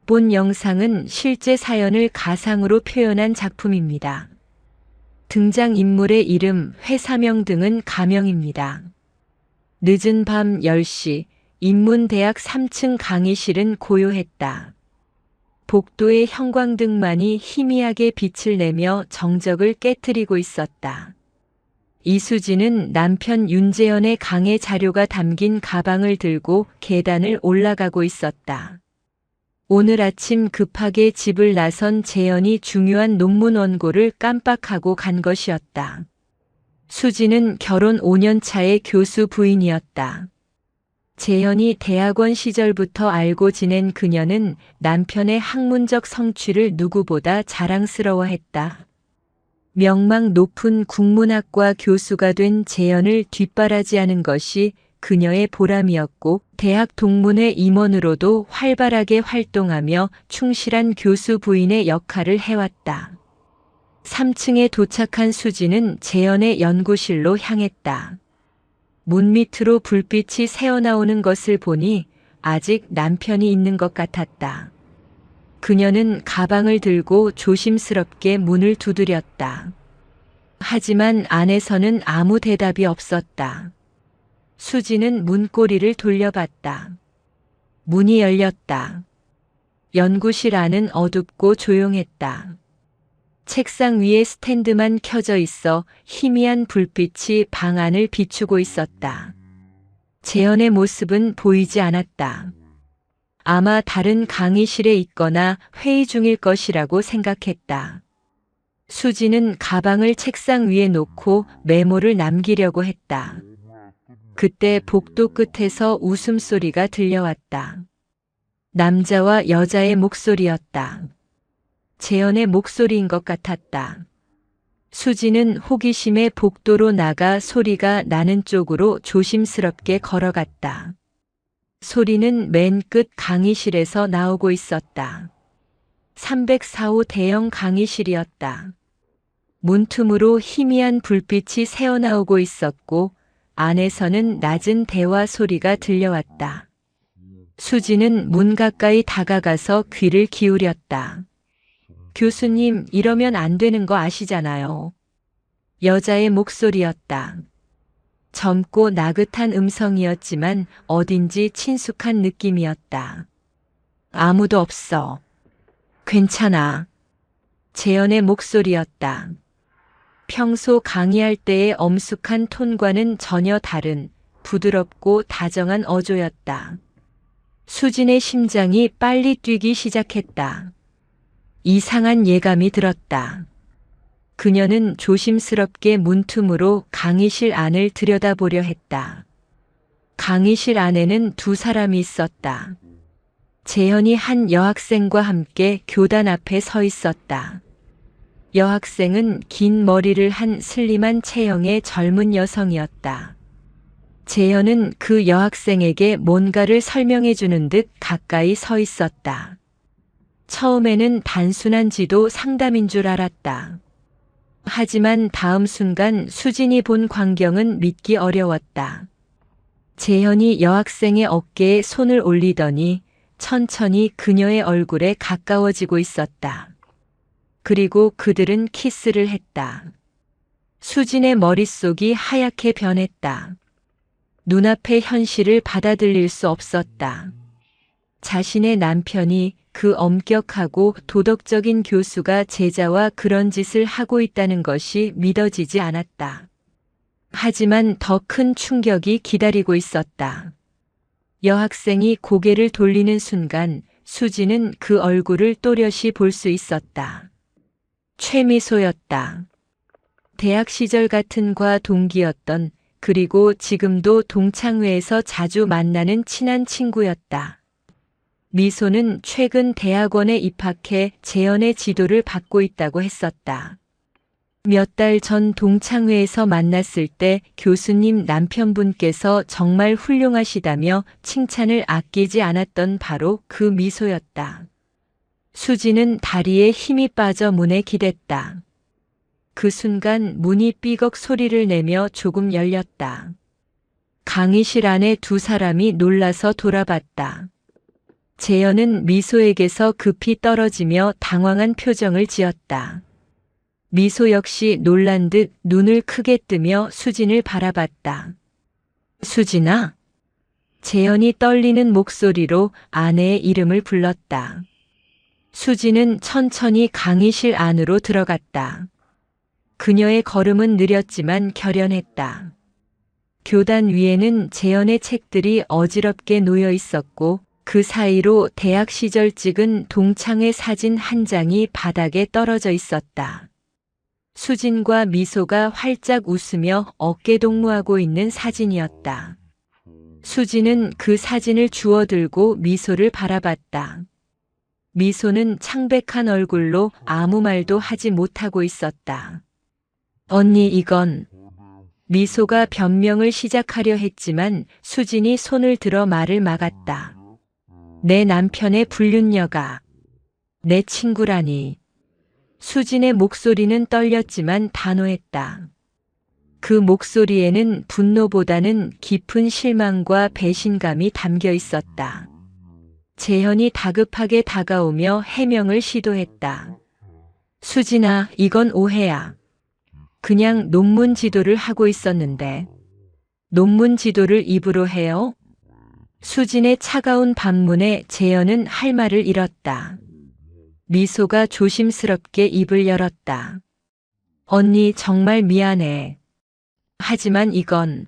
본 영상은 실제 사연을 가상으로 표현한 작품입니다. 등장인물의 이름, 회사명 등은 가명입니다. 늦은 밤 10시, 인문대학 3층 강의실은 고요했다. 복도의 형광등만이 희미하게 빛을 내며 정적을 깨트리고 있었다. 이수지는 남편 윤재현의 강의 자료가 담긴 가방을 들고 계단을 올라가고 있었다. 오늘 아침 급하게 집을 나선 재현이 중요한 논문 원고를 깜빡하고 간 것이었다. 수지는 결혼 5년 차의 교수 부인이었다. 재현이 대학원 시절부터 알고 지낸 그녀는 남편의 학문적 성취를 누구보다 자랑스러워했다. 명망 높은 국문학과 교수가 된 재현을 뒷바라지하는 것이 그녀의 보람이었고, 대학 동문회 임원으로도 활발하게 활동하며 충실한 교수 부인의 역할을 해왔다. 3층에 도착한 수지는 재현의 연구실로 향했다. 문 밑으로 불빛이 새어나오는 것을 보니 아직 남편이 있는 것 같았다. 그녀는 가방을 들고 조심스럽게 문을 두드렸다. 하지만 안에서는 아무 대답이 없었다. 수지는 문고리를 돌려봤다. 문이 열렸다. 연구실 안은 어둡고 조용했다. 책상 위에 스탠드만 켜져 있어 희미한 불빛이 방 안을 비추고 있었다. 재현의 모습은 보이지 않았다. 아마 다른 강의실에 있거나 회의 중일 것이라고 생각했다. 수지는 가방을 책상 위에 놓고 메모를 남기려고 했다. 그때 복도 끝에서 웃음소리가 들려왔다. 남자와 여자의 목소리였다. 재현의 목소리인 것 같았다. 수지는 호기심에 복도로 나가 소리가 나는 쪽으로 조심스럽게 걸어갔다. 소리는 맨 끝 강의실에서 나오고 있었다. 304호 대형 강의실이었다. 문틈으로 희미한 불빛이 새어나오고 있었고, 안에서는 낮은 대화 소리가 들려왔다. 수지는 문 가까이 다가가서 귀를 기울였다. 교수님, 이러면 안 되는 거 아시잖아요. 여자의 목소리였다. 젊고 나긋한 음성이었지만 어딘지 친숙한 느낌이었다. 아무도 없어. 괜찮아. 재현의 목소리였다. 평소 강의할 때의 엄숙한 톤과는 전혀 다른 부드럽고 다정한 어조였다. 수진의 심장이 빨리 뛰기 시작했다. 이상한 예감이 들었다. 그녀는 조심스럽게 문틈으로 강의실 안을 들여다보려 했다. 강의실 안에는 두 사람이 있었다. 재현이 한 여학생과 함께 교단 앞에 서 있었다. 여학생은 긴 머리를 한 슬림한 체형의 젊은 여성이었다. 재현은 그 여학생에게 뭔가를 설명해 주는 듯 가까이 서 있었다. 처음에는 단순한 지도 상담인 줄 알았다. 하지만 다음 순간 수진이 본 광경은 믿기 어려웠다. 재현이 여학생의 어깨에 손을 올리더니 천천히 그녀의 얼굴에 가까워지고 있었다. 그리고 그들은 키스를 했다. 수진의 머릿속이 하얗게 변했다. 눈앞의 현실을 받아들일 수 없었다. 자신의 남편이 그 엄격하고 도덕적인 교수가 제자와 그런 짓을 하고 있다는 것이 믿어지지 않았다. 하지만 더 큰 충격이 기다리고 있었다. 여학생이 고개를 돌리는 순간 수지는 그 얼굴을 또렷이 볼 수 있었다. 최미소였다. 대학 시절 같은 과 동기였던, 그리고 지금도 동창회에서 자주 만나는 친한 친구였다. 미소는 최근 대학원에 입학해 재현의 지도를 받고 있다고 했었다. 몇 달 전 동창회에서 만났을 때 교수님 남편분께서 정말 훌륭하시다며 칭찬을 아끼지 않았던 바로 그 미소였다. 수지는 다리에 힘이 빠져 문에 기댔다. 그 순간 문이 삐걱 소리를 내며 조금 열렸다. 강의실 안에 두 사람이 놀라서 돌아봤다. 재현은 미소에게서 급히 떨어지며 당황한 표정을 지었다. 미소 역시 놀란 듯 눈을 크게 뜨며 수진을 바라봤다. 수진아? 재현이 떨리는 목소리로 아내의 이름을 불렀다. 수진은 천천히 강의실 안으로 들어갔다. 그녀의 걸음은 느렸지만 결연했다. 교단 위에는 재현의 책들이 어지럽게 놓여 있었고 그 사이로 대학 시절 찍은 동창회 사진 한 장이 바닥에 떨어져 있었다. 수진과 미소가 활짝 웃으며 어깨동무하고 있는 사진이었다. 수진은 그 사진을 주워들고 미소를 바라봤다. 미소는 창백한 얼굴로 아무 말도 하지 못하고 있었다. 언니 이건... 미소가 변명을 시작하려 했지만 수진이 손을 들어 말을 막았다. 내 남편의 불륜녀가 내 친구라니. 수진의 목소리는 떨렸지만 단호했다. 그 목소리에는 분노보다는 깊은 실망과 배신감이 담겨 있었다. 재현이 다급하게 다가오며 해명을 시도했다. 수진아, 이건 오해야. 그냥 논문 지도를 하고 있었는데. 논문 지도를 입으로 해요? 수진의 차가운 반문에 재현은 할 말을 잃었다. 미소가 조심스럽게 입을 열었다. 언니 정말 미안해. 하지만 이건...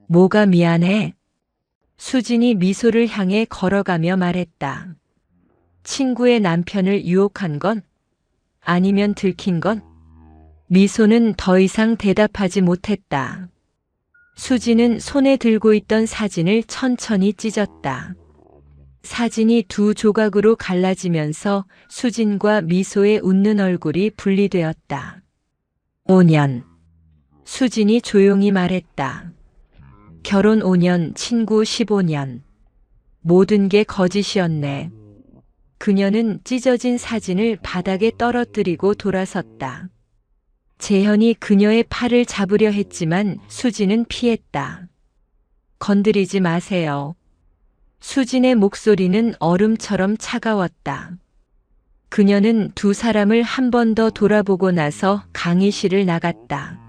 뭐가 미안해? 수진이 미소를 향해 걸어가며 말했다. 친구의 남편을 유혹한 건? 아니면 들킨 건? 미소는 더 이상 대답하지 못했다. 수진은 손에 들고 있던 사진을 천천히 찢었다. 사진이 두 조각으로 갈라지면서 수진과 미소의 웃는 얼굴이 분리되었다. 5년. 수진이 조용히 말했다. 결혼 5년, 친구 15년. 모든 게 거짓이었네. 그녀는 찢어진 사진을 바닥에 떨어뜨리고 돌아섰다. 재현이 그녀의 팔을 잡으려 했지만 수진은 피했다. 건드리지 마세요. 수진의 목소리는 얼음처럼 차가웠다. 그녀는 두 사람을 한 번 더 돌아보고 나서 강의실을 나갔다.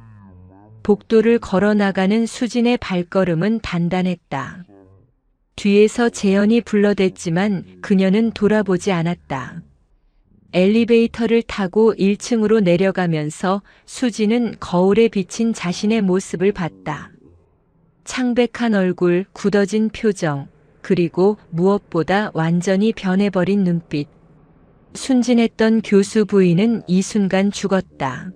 복도를 걸어 나가는 수진의 발걸음은 단단했다. 뒤에서 재현이 불러댔지만 그녀는 돌아보지 않았다. 엘리베이터를 타고 1층으로 내려가면서 수진은 거울에 비친 자신의 모습을 봤다. 창백한 얼굴, 굳어진 표정, 그리고 무엇보다 완전히 변해버린 눈빛. 순진했던 교수 부인은 이 순간 죽었다.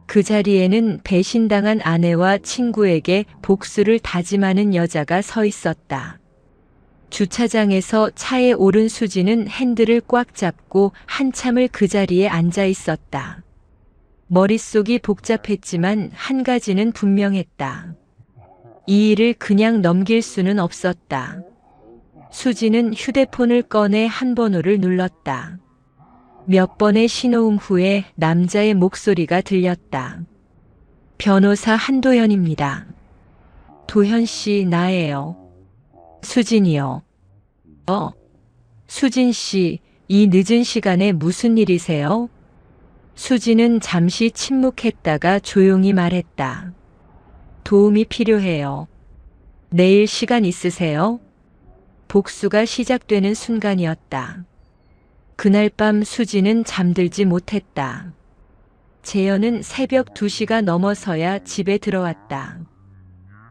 그 자리에는 배신당한 아내와 친구에게 복수를 다짐하는 여자가 서 있었다. 주차장에서 차에 오른 수진은 핸들을 꽉 잡고 한참을 그 자리에 앉아 있었다. 머릿속이 복잡했지만 한 가지는 분명했다. 이 일을 그냥 넘길 수는 없었다. 수진은 휴대폰을 꺼내 한 번호를 눌렀다. 몇 번의 신호음 후에 남자의 목소리가 들렸다. 변호사 한도현입니다. 도현 씨, 나예요. 수진이요. 수진 씨, 이 늦은 시간에 무슨 일이세요? 수진은 잠시 침묵했다가 조용히 말했다. 도움이 필요해요. 내일 시간 있으세요? 복수가 시작되는 순간이었다. 그날 밤 수진은 잠들지 못했다. 재현은 새벽 2시가 넘어서야 집에 들어왔다.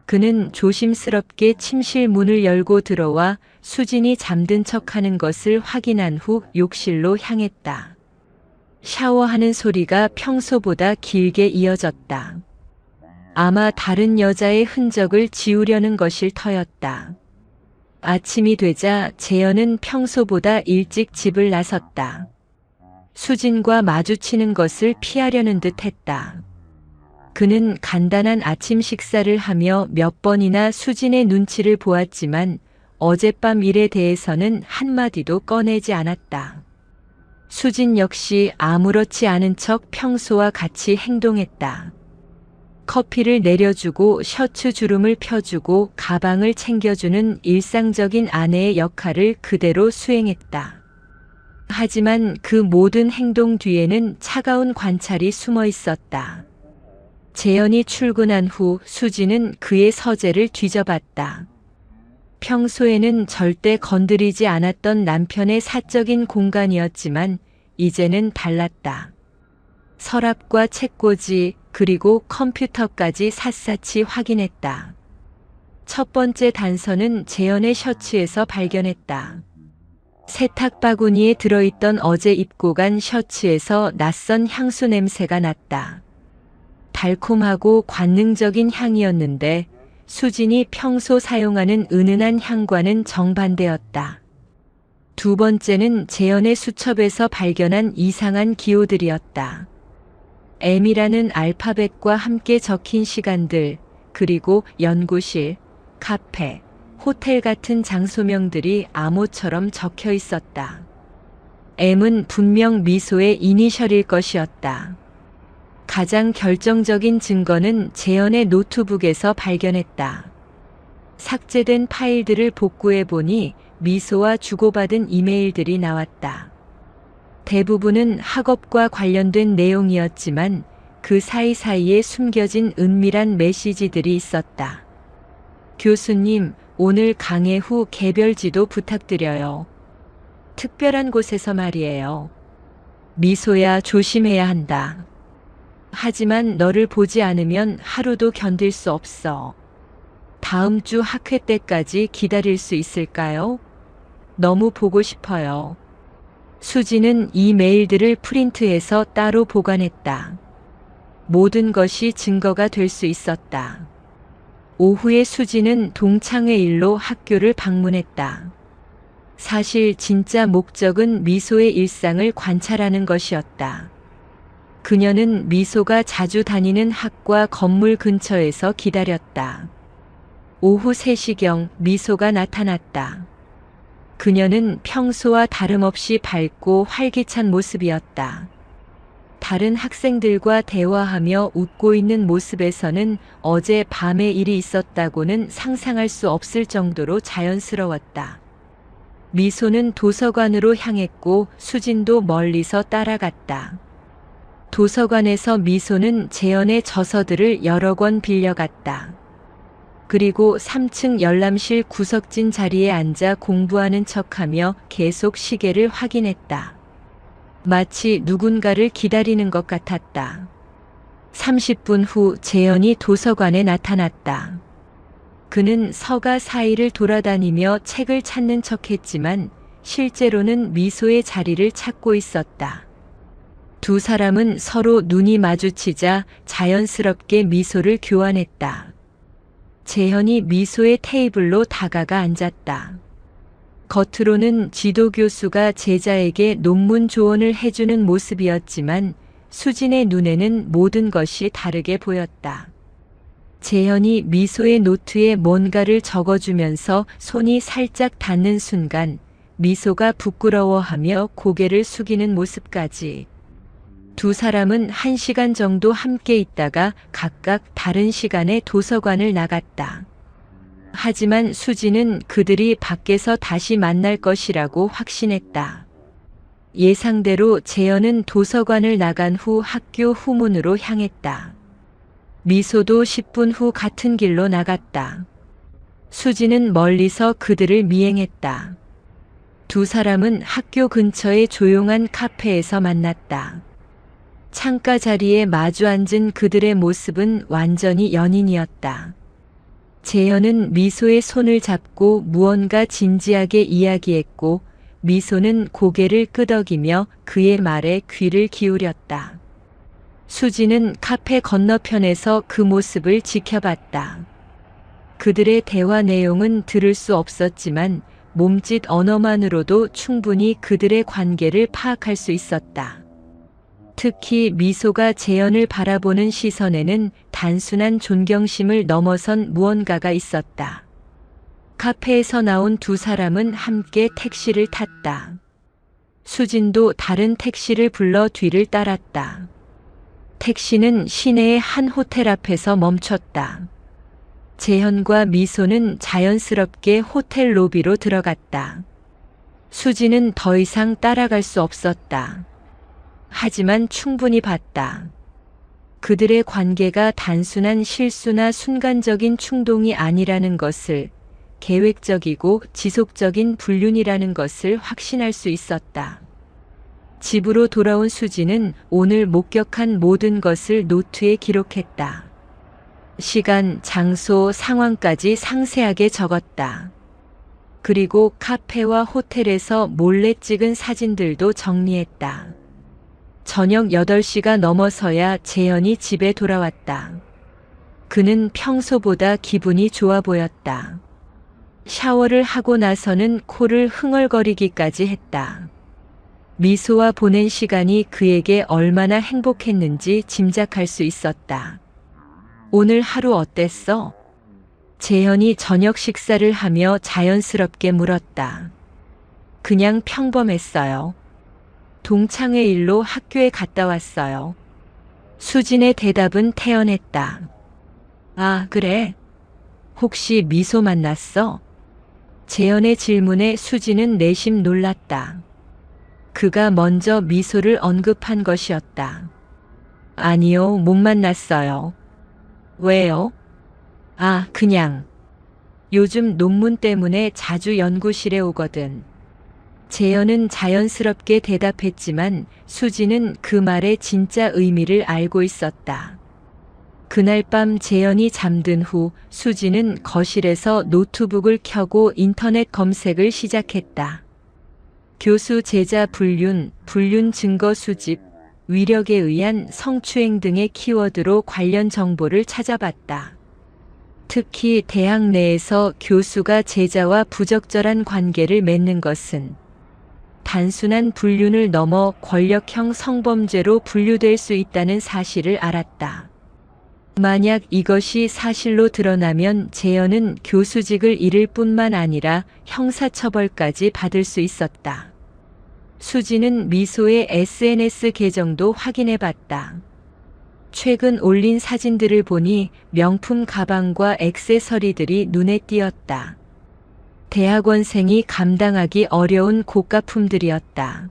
그는 조심스럽게 침실 문을 열고 들어와 수진이 잠든 척하는 것을 확인한 후 욕실로 향했다. 샤워하는 소리가 평소보다 길게 이어졌다. 아마 다른 여자의 흔적을 지우려는 것일 터였다. 아침이 되자 재현은 평소보다 일찍 집을 나섰다. 수진과 마주치는 것을 피하려는 듯 했다. 그는 간단한 아침 식사를 하며 몇 번이나 수진의 눈치를 보았지만 어젯밤 일에 대해서는 한마디도 꺼내지 않았다. 수진 역시 아무렇지 않은 척 평소와 같이 행동했다. 커피를 내려주고 셔츠 주름을 펴주고 가방을 챙겨주는 일상적인 아내의 역할을 그대로 수행했다. 하지만 그 모든 행동 뒤에는 차가운 관찰이 숨어 있었다. 재현이 출근한 후 수지는 그의 서재를 뒤져봤다. 평소에는 절대 건드리지 않았던 남편의 사적인 공간이었지만 이제는 달랐다. 서랍과 책꽂이 그리고 컴퓨터까지 샅샅이 확인했다. 첫 번째 단서는 재현의 셔츠에서 발견했다. 세탁 바구니에 들어있던 어제 입고 간 셔츠에서 낯선 향수 냄새가 났다. 달콤하고 관능적인 향이었는데 수진이 평소 사용하는 은은한 향과는 정반대였다. 두 번째는 재현의 수첩에서 발견한 이상한 기호들이었다. M이라는 알파벳과 함께 적힌 시간들, 그리고 연구실, 카페, 호텔 같은 장소명들이 암호처럼 적혀 있었다. M은 분명 미소의 이니셜일 것이었다. 가장 결정적인 증거는 재현의 노트북에서 발견했다. 삭제된 파일들을 복구해 보니 미소와 주고받은 이메일들이 나왔다. 대부분은 학업과 관련된 내용이었지만 그 사이사이에 숨겨진 은밀한 메시지들이 있었다. 교수님, 오늘 강의 후 개별 지도 부탁드려요. 특별한 곳에서 말이에요. 미소야, 조심해야 한다. 하지만 너를 보지 않으면 하루도 견딜 수 없어. 다음 주 학회 때까지 기다릴 수 있을까요? 너무 보고 싶어요. 수지는 이 메일들을 프린트해서 따로 보관했다. 모든 것이 증거가 될 수 있었다. 오후에 수지는 동창회 일로 학교를 방문했다. 사실 진짜 목적은 미소의 일상을 관찰하는 것이었다. 그녀는 미소가 자주 다니는 학과 건물 근처에서 기다렸다. 오후 3시경 미소가 나타났다. 그녀는 평소와 다름없이 밝고 활기찬 모습이었다. 다른 학생들과 대화하며 웃고 있는 모습에서는 어제 밤에 일이 있었다고는 상상할 수 없을 정도로 자연스러웠다. 미소는 도서관으로 향했고 수진도 멀리서 따라갔다. 도서관에서 미소는 재현의 저서들을 여러 권 빌려갔다. 그리고 3층 열람실 구석진 자리에 앉아 공부하는 척하며 계속 시계를 확인했다. 마치 누군가를 기다리는 것 같았다. 30분 후 재현이 도서관에 나타났다. 그는 서가 사이를 돌아다니며 책을 찾는 척했지만 실제로는 미소의 자리를 찾고 있었다. 두 사람은 서로 눈이 마주치자 자연스럽게 미소를 교환했다. 재현이 미소의 테이블로 다가가 앉았다. 겉으로는 지도교수가 제자에게 논문 조언을 해주는 모습이었지만 수진의 눈에는 모든 것이 다르게 보였다. 재현이 미소의 노트에 뭔가를 적어주면서 손이 살짝 닿는 순간 미소가 부끄러워하며 고개를 숙이는 모습까지. 두 사람은 1시간 정도 함께 있다가 각각 다른 시간에 도서관을 나갔다. 하지만 수지는 그들이 밖에서 다시 만날 것이라고 확신했다. 예상대로 재현은 도서관을 나간 후 학교 후문으로 향했다. 미소도 10분 후 같은 길로 나갔다. 수지는 멀리서 그들을 미행했다. 두 사람은 학교 근처의 조용한 카페에서 만났다. 창가 자리에 마주 앉은 그들의 모습은 완전히 연인이었다. 재현은 미소의 손을 잡고 무언가 진지하게 이야기했고 미소는 고개를 끄덕이며 그의 말에 귀를 기울였다. 수지는 카페 건너편에서 그 모습을 지켜봤다. 그들의 대화 내용은 들을 수 없었지만 몸짓 언어만으로도 충분히 그들의 관계를 파악할 수 있었다. 특히 미소가 재현을 바라보는 시선에는 단순한 존경심을 넘어선 무언가가 있었다. 카페에서 나온 두 사람은 함께 택시를 탔다. 수진도 다른 택시를 불러 뒤를 따랐다. 택시는 시내의 한 호텔 앞에서 멈췄다. 재현과 미소는 자연스럽게 호텔 로비로 들어갔다. 수지는 더 이상 따라갈 수 없었다. 하지만 충분히 봤다. 그들의 관계가 단순한 실수나 순간적인 충동이 아니라는 것을, 계획적이고 지속적인 불륜이라는 것을 확신할 수 있었다. 집으로 돌아온 수지는 오늘 목격한 모든 것을 노트에 기록했다. 시간, 장소, 상황까지 상세하게 적었다. 그리고 카페와 호텔에서 몰래 찍은 사진들도 정리했다. 저녁 8시가 넘어서야 재현이 집에 돌아왔다. 그는 평소보다 기분이 좋아 보였다. 샤워를 하고 나서는 코를 흥얼거리기까지 했다. 미소와 보낸 시간이 그에게 얼마나 행복했는지 짐작할 수 있었다. 오늘 하루 어땠어? 재현이 저녁 식사를 하며 자연스럽게 물었다. 그냥 평범했어요. 동창회 일로 학교에 갔다 왔어요. 수진의 대답은 태연했다. 아, 그래? 혹시 미소 만났어? 재현의 질문에 수진은 내심 놀랐다. 그가 먼저 미소를 언급한 것이었다. 아니요, 못 만났어요. 왜요? 아, 그냥. 요즘 논문 때문에 자주 연구실에 오거든. 재현은 자연스럽게 대답했지만 수지는 그 말의 진짜 의미를 알고 있었다. 그날 밤 재현이 잠든 후 수지는 거실에서 노트북을 켜고 인터넷 검색을 시작했다. 교수 제자 불륜, 불륜 증거 수집, 위력에 의한 성추행 등의 키워드로 관련 정보를 찾아봤다. 특히 대학 내에서 교수가 제자와 부적절한 관계를 맺는 것은 단순한 불륜을 넘어 권력형 성범죄로 분류될 수 있다는 사실을 알았다. 만약 이것이 사실로 드러나면 재현은 교수직을 잃을 뿐만 아니라 형사처벌까지 받을 수 있었다. 수지는 미소의 SNS 계정도 확인해 봤다. 최근 올린 사진들을 보니 명품 가방과 액세서리들이 눈에 띄었다. 대학원생이 감당하기 어려운 고가품들이었다.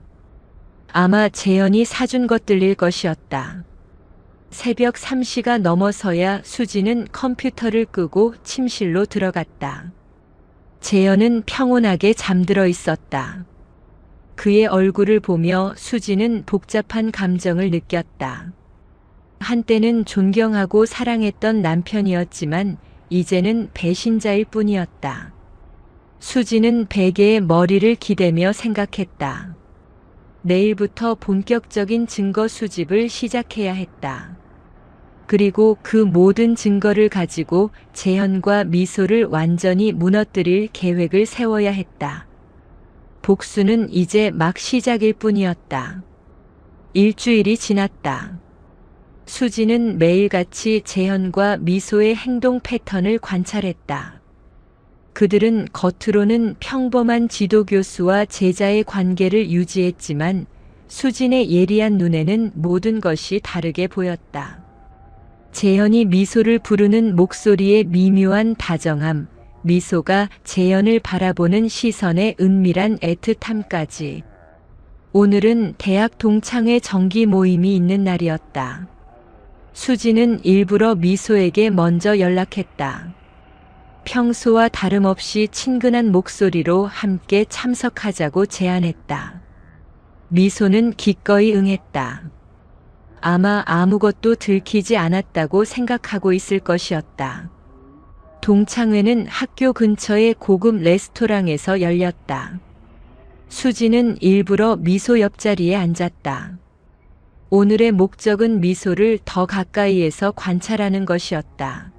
아마 재현이 사준 것들일 것이었다. 새벽 3시가 넘어서야 수지는 컴퓨터를 끄고 침실로 들어갔다. 재현은 평온하게 잠들어 있었다. 그의 얼굴을 보며 수지는 복잡한 감정을 느꼈다. 한때는 존경하고 사랑했던 남편이었지만 이제는 배신자일 뿐이었다. 수지는 베개에 머리를 기대며 생각했다. 내일부터 본격적인 증거 수집을 시작해야 했다. 그리고 그 모든 증거를 가지고 재현과 미소를 완전히 무너뜨릴 계획을 세워야 했다. 복수는 이제 막 시작일 뿐이었다. 일주일이 지났다. 수지는 매일같이 재현과 미소의 행동 패턴을 관찰했다. 그들은 겉으로는 평범한 지도교수와 제자의 관계를 유지했지만 수진의 예리한 눈에는 모든 것이 다르게 보였다. 재현이 미소를 부르는 목소리의 미묘한 다정함, 미소가 재현을 바라보는 시선의 은밀한 애틋함까지. 오늘은 대학 동창회 정기 모임이 있는 날이었다. 수지는 일부러 미소에게 먼저 연락했다. 평소와 다름없이 친근한 목소리로 함께 참석하자고 제안했다. 미소는 기꺼이 응했다. 아마 아무것도 들키지 않았다고 생각하고 있을 것이었다. 동창회는 학교 근처의 고급 레스토랑에서 열렸다. 수지는 일부러 미소 옆자리에 앉았다. 오늘의 목적은 미소를 더 가까이에서 관찰하는 것이었다.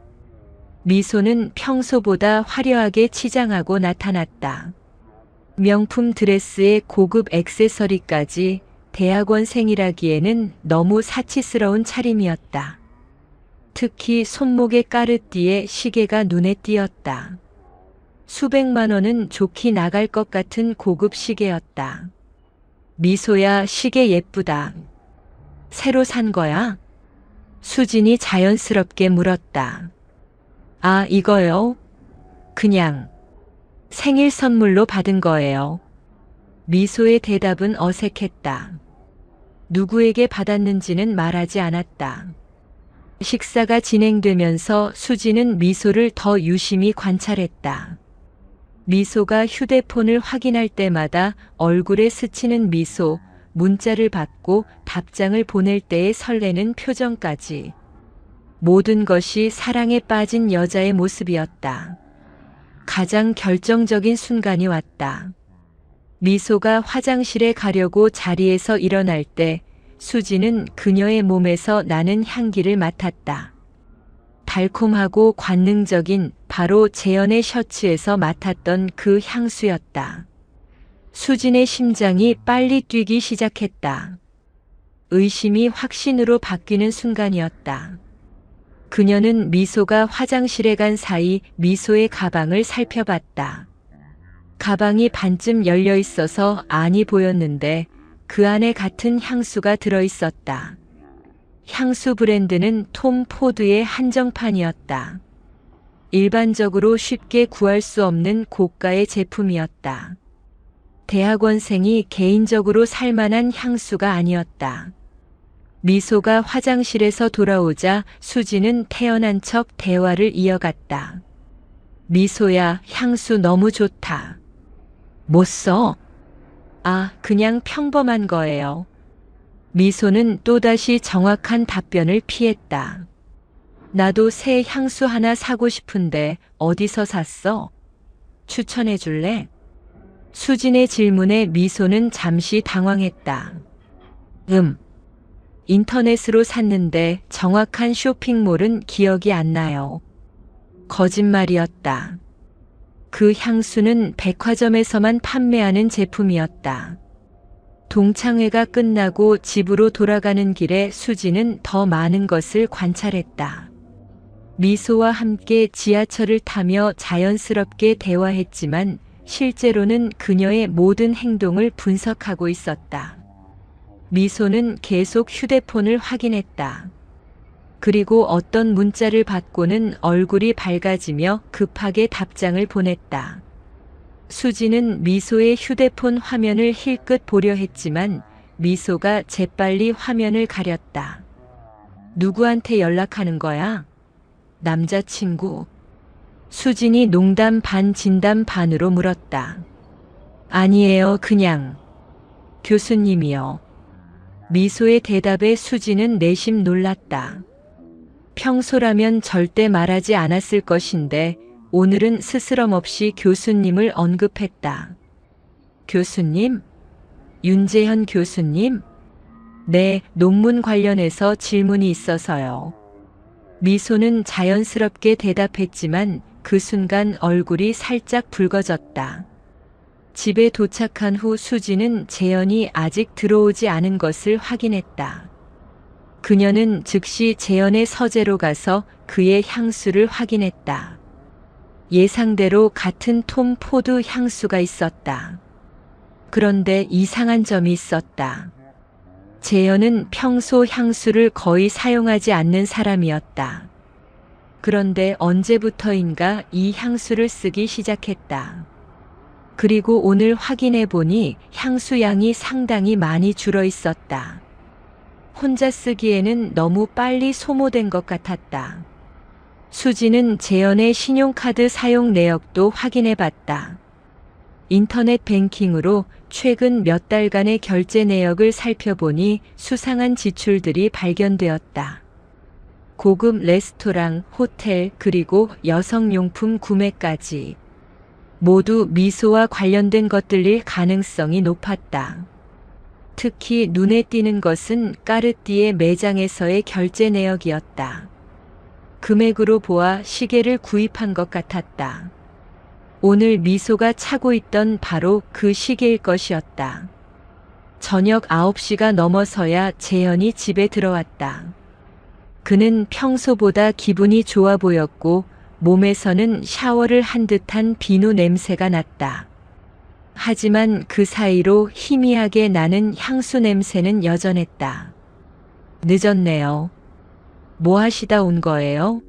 미소는 평소보다 화려하게 치장하고 나타났다. 명품 드레스에 고급 액세서리까지 대학원생이라기에는 너무 사치스러운 차림이었다. 특히 손목의 까르띠에 시계가 눈에 띄었다. 수백만 원은 좋게 나갈 것 같은 고급 시계였다. 미소야, 시계 예쁘다. 새로 산 거야? 수진이 자연스럽게 물었다. 아, 이거요? 그냥 생일 선물로 받은 거예요. 미소의 대답은 어색했다. 누구에게 받았는지는 말하지 않았다. 식사가 진행되면서 수지는 미소를 더 유심히 관찰했다. 미소가 휴대폰을 확인할 때마다 얼굴에 스치는 미소, 문자를 받고 답장을 보낼 때의 설레는 표정까지. 모든 것이 사랑에 빠진 여자의 모습이었다. 가장 결정적인 순간이 왔다. 미소가 화장실에 가려고 자리에서 일어날 때 수지는 그녀의 몸에서 나는 향기를 맡았다. 달콤하고 관능적인 바로 재현의 셔츠에서 맡았던 그 향수였다. 수진의 심장이 빨리 뛰기 시작했다. 의심이 확신으로 바뀌는 순간이었다. 그녀는 미소가 화장실에 간 사이 미소의 가방을 살펴봤다. 가방이 반쯤 열려 있어서 안이 보였는데 그 안에 같은 향수가 들어 있었다. 향수 브랜드는 톰 포드의 한정판이었다. 일반적으로 쉽게 구할 수 없는 고가의 제품이었다. 대학원생이 개인적으로 살 만한 향수가 아니었다. 미소가 화장실에서 돌아오자 수지는 태연한 척 대화를 이어갔다. 미소야, 향수 너무 좋다. 뭐 써? 아, 그냥 평범한 거예요. 미소는 또다시 정확한 답변을 피했다. 나도 새 향수 하나 사고 싶은데 어디서 샀어? 추천해 줄래? 수진의 질문에 미소는 잠시 당황했다. 인터넷으로 샀는데 정확한 쇼핑몰은 기억이 안 나요. 거짓말이었다. 그 향수는 백화점에서만 판매하는 제품이었다. 동창회가 끝나고 집으로 돌아가는 길에 수지는 더 많은 것을 관찰했다. 미소와 함께 지하철을 타며 자연스럽게 대화했지만 실제로는 그녀의 모든 행동을 분석하고 있었다. 미소는 계속 휴대폰을 확인했다. 그리고 어떤 문자를 받고는 얼굴이 밝아지며 급하게 답장을 보냈다. 수지는 미소의 휴대폰 화면을 힐끗 보려 했지만 미소가 재빨리 화면을 가렸다. 누구한테 연락하는 거야? 남자친구. 수진이 농담 반 진담 반으로 물었다. 아니에요, 그냥. 교수님이요. 미소의 대답에 수지는 내심 놀랐다. 평소라면 절대 말하지 않았을 것인데 오늘은 스스럼없이 교수님을 언급했다. 교수님? 윤재현 교수님? 네, 논문 관련해서 질문이 있어서요. 미소는 자연스럽게 대답했지만 그 순간 얼굴이 살짝 붉어졌다. 집에 도착한 후 수지는 재현이 아직 들어오지 않은 것을 확인했다. 그녀는 즉시 재현의 서재로 가서 그의 향수를 확인했다. 예상대로 같은 톰 포드 향수가 있었다. 그런데 이상한 점이 있었다. 재현은 평소 향수를 거의 사용하지 않는 사람이었다. 그런데 언제부터인가 이 향수를 쓰기 시작했다. 그리고 오늘 확인해 보니 향수 양이 상당히 많이 줄어 있었다. 혼자 쓰기에는 너무 빨리 소모된 것 같았다. 수지는 재현의 신용카드 사용 내역도 확인해 봤다. 인터넷 뱅킹으로 최근 몇 달간의 결제 내역을 살펴보니 수상한 지출들이 발견되었다. 고급 레스토랑, 호텔, 그리고 여성용품 구매까지. 모두 미소와 관련된 것들일 가능성이 높았다. 특히 눈에 띄는 것은 까르띠에 매장에서의 결제 내역이었다. 금액으로 보아 시계를 구입한 것 같았다. 오늘 미소가 차고 있던 바로 그 시계일 것이었다. 저녁 9시가 넘어서야 재현이 집에 들어왔다. 그는 평소보다 기분이 좋아 보였고 몸에서는 샤워를 한 듯한 비누 냄새가 났다. 하지만 그 사이로 희미하게 나는 향수 냄새는 여전했다. 늦었네요. 뭐 하시다 온 거예요?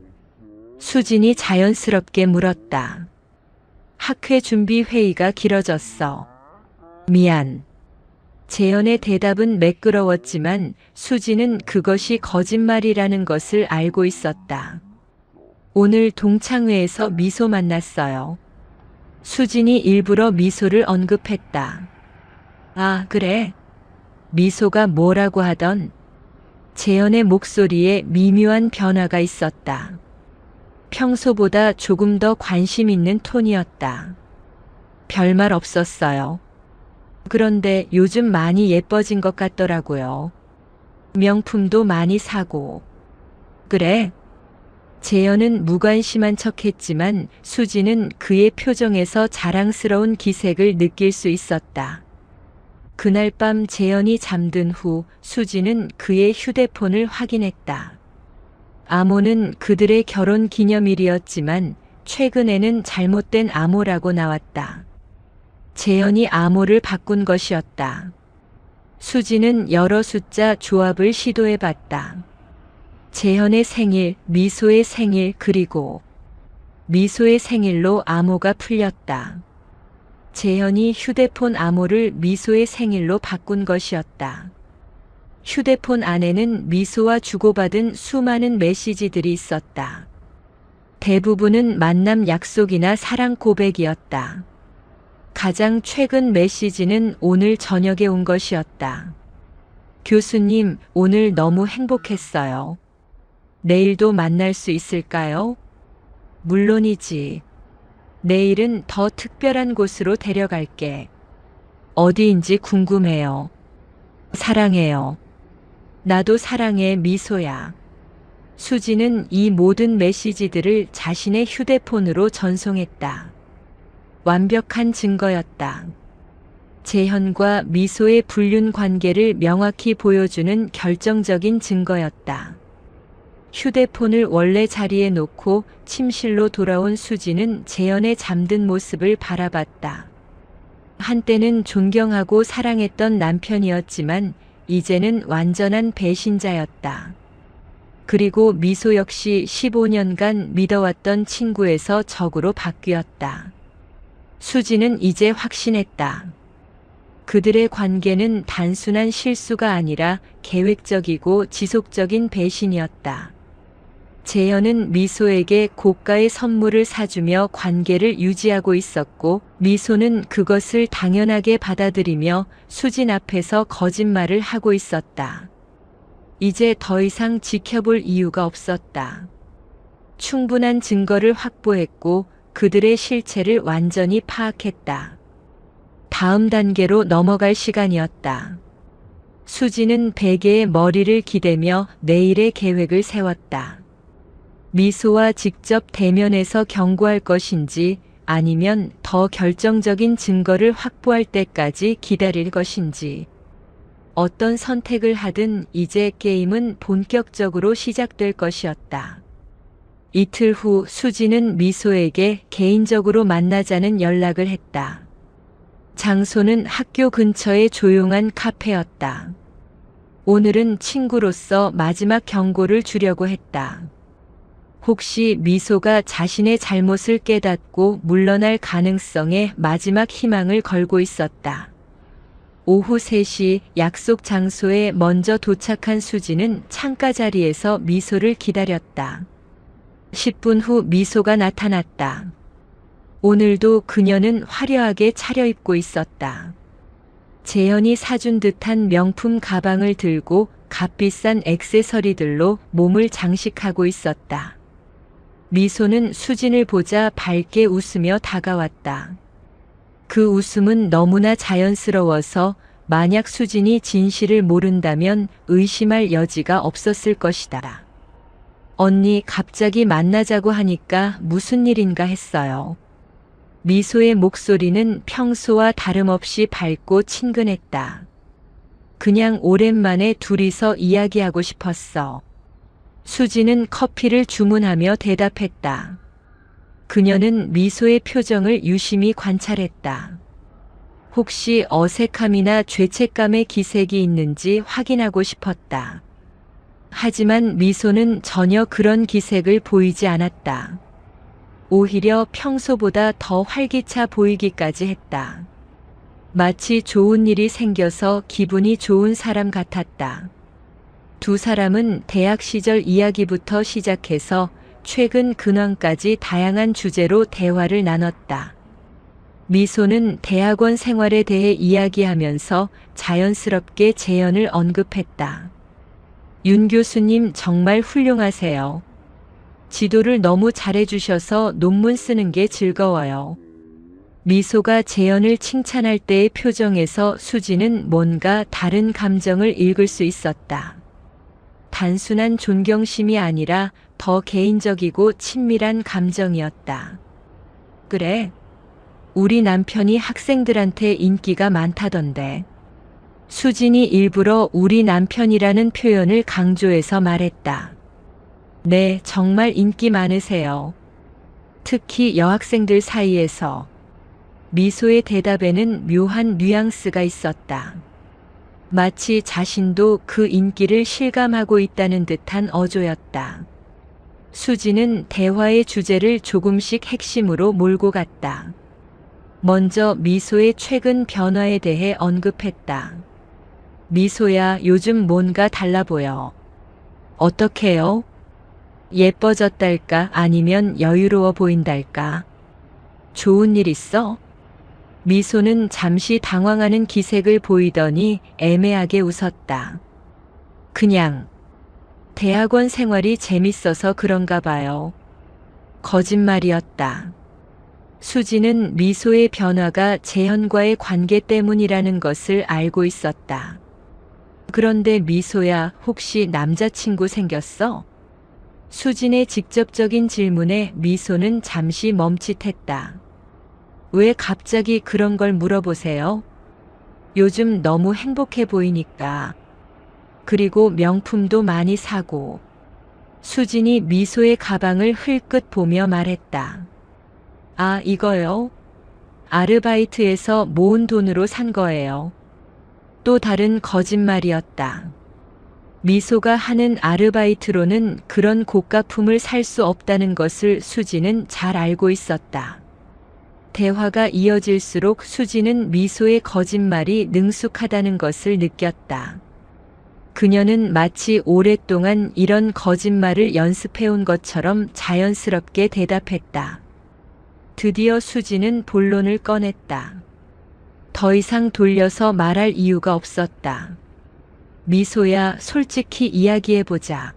수진이 자연스럽게 물었다. 학회 준비 회의가 길어졌어. 미안. 재현의 대답은 매끄러웠지만 수진은 그것이 거짓말이라는 것을 알고 있었다. 오늘 동창회에서 미소 만났어요. 수진이 일부러 미소를 언급했다. 아, 그래? 미소가 뭐라고 하던? 재현의 목소리에 미묘한 변화가 있었다. 평소보다 조금 더 관심 있는 톤이었다. 별말 없었어요. 그런데 요즘 많이 예뻐진 것 같더라고요. 명품도 많이 사고. 그래? 재현은 무관심한 척했지만 수지는 그의 표정에서 자랑스러운 기색을 느낄 수 있었다. 그날 밤 재현이 잠든 후 수지는 그의 휴대폰을 확인했다. 암호는 그들의 결혼 기념일이었지만 최근에는 잘못된 암호라고 나왔다. 재현이 암호를 바꾼 것이었다. 수지는 여러 숫자 조합을 시도해봤다. 재현의 생일, 미소의 생일, 그리고 미소의 생일로 암호가 풀렸다. 재현이 휴대폰 암호를 미소의 생일로 바꾼 것이었다. 휴대폰 안에는 미소와 주고받은 수많은 메시지들이 있었다. 대부분은 만남 약속이나 사랑 고백이었다. 가장 최근 메시지는 오늘 저녁에 온 것이었다. 교수님, 오늘 너무 행복했어요. 내일도 만날 수 있을까요? 물론이지. 내일은 더 특별한 곳으로 데려갈게. 어디인지 궁금해요. 사랑해요. 나도 사랑해, 미소야. 수지는 이 모든 메시지들을 자신의 휴대폰으로 전송했다. 완벽한 증거였다. 재현과 미소의 불륜 관계를 명확히 보여주는 결정적인 증거였다. 휴대폰을 원래 자리에 놓고 침실로 돌아온 수지는 재현의 잠든 모습을 바라봤다. 한때는 존경하고 사랑했던 남편이었지만 이제는 완전한 배신자였다. 그리고 미소 역시 15년간 믿어왔던 친구에서 적으로 바뀌었다. 수지는 이제 확신했다. 그들의 관계는 단순한 실수가 아니라 계획적이고 지속적인 배신이었다. 재현은 미소에게 고가의 선물을 사주며 관계를 유지하고 있었고 미소는 그것을 당연하게 받아들이며 수진 앞에서 거짓말을 하고 있었다. 이제 더 이상 지켜볼 이유가 없었다. 충분한 증거를 확보했고 그들의 실체를 완전히 파악했다. 다음 단계로 넘어갈 시간이었다. 수지는 베개에 머리를 기대며 내일의 계획을 세웠다. 미소와 직접 대면해서 경고할 것인지 아니면 더 결정적인 증거를 확보할 때까지 기다릴 것인지. 어떤 선택을 하든 이제 게임은 본격적으로 시작될 것이었다. 이틀 후 수지는 미소에게 개인적으로 만나자는 연락을 했다. 장소는 학교 근처의 조용한 카페였다. 오늘은 친구로서 마지막 경고를 주려고 했다. 혹시 미소가 자신의 잘못을 깨닫고 물러날 가능성에 마지막 희망을 걸고 있었다. 오후 3시 약속 장소에 먼저 도착한 수지는 창가 자리에서 미소를 기다렸다. 10분 후 미소가 나타났다. 오늘도 그녀는 화려하게 차려입고 있었다. 재현이 사준 듯한 명품 가방을 들고 값비싼 액세서리들로 몸을 장식하고 있었다. 미소는 수진을 보자 밝게 웃으며 다가왔다. 그 웃음은 너무나 자연스러워서 만약 수진이 진실을 모른다면 의심할 여지가 없었을 것이다. 언니, 갑자기 만나자고 하니까 무슨 일인가 했어요. 미소의 목소리는 평소와 다름없이 밝고 친근했다. 그냥 오랜만에 둘이서 이야기하고 싶었어. 수지는 커피를 주문하며 대답했다. 그녀는 미소의 표정을 유심히 관찰했다. 혹시 어색함이나 죄책감의 기색이 있는지 확인하고 싶었다. 하지만 미소는 전혀 그런 기색을 보이지 않았다. 오히려 평소보다 더 활기차 보이기까지 했다. 마치 좋은 일이 생겨서 기분이 좋은 사람 같았다. 두 사람은 대학 시절 이야기부터 시작해서 최근 근황까지 다양한 주제로 대화를 나눴다. 미소는 대학원 생활에 대해 이야기하면서 자연스럽게 재현을 언급했다. 윤 교수님 정말 훌륭하세요. 지도를 너무 잘해주셔서 논문 쓰는 게 즐거워요. 미소가 재현을 칭찬할 때의 표정에서 수지는 뭔가 다른 감정을 읽을 수 있었다. 단순한 존경심이 아니라 더 개인적이고 친밀한 감정이었다. 그래, 우리 남편이 학생들한테 인기가 많다던데. 수진이 일부러 우리 남편이라는 표현을 강조해서 말했다. 네, 정말 인기 많으세요. 특히 여학생들 사이에서. 미소의 대답에는 묘한 뉘앙스가 있었다. 마치 자신도 그 인기를 실감하고 있다는 듯한 어조였다. 수지는 대화의 주제를 조금씩 핵심으로 몰고 갔다. 먼저 미소의 최근 변화에 대해 언급했다. 미소야, 요즘 뭔가 달라 보여. 어떻게요? 예뻐졌달까 아니면 여유로워 보인달까? 좋은 일 있어? 미소는 잠시 당황하는 기색을 보이더니 애매하게 웃었다. 그냥 대학원 생활이 재밌어서 그런가 봐요. 거짓말이었다. 수지는 미소의 변화가 재현과의 관계 때문이라는 것을 알고 있었다. 그런데 미소야, 혹시 남자친구 생겼어? 수진의 직접적인 질문에 미소는 잠시 멈칫했다. 왜 갑자기 그런 걸 물어보세요? 요즘 너무 행복해 보이니까. 그리고 명품도 많이 사고. 수진이 미소의 가방을 흘끗 보며 말했다. 아, 이거요? 아르바이트에서 모은 돈으로 산 거예요. 또 다른 거짓말이었다. 미소가 하는 아르바이트로는 그런 고가품을 살 수 없다는 것을 수지는 잘 알고 있었다. 대화가 이어질수록 수지는 미소의 거짓말이 능숙하다는 것을 느꼈다. 그녀는 마치 오랫동안 이런 거짓말을 연습해온 것처럼 자연스럽게 대답했다. 드디어 수지는 본론을 꺼냈다. 더 이상 돌려서 말할 이유가 없었다. 미소야, 솔직히 이야기해보자.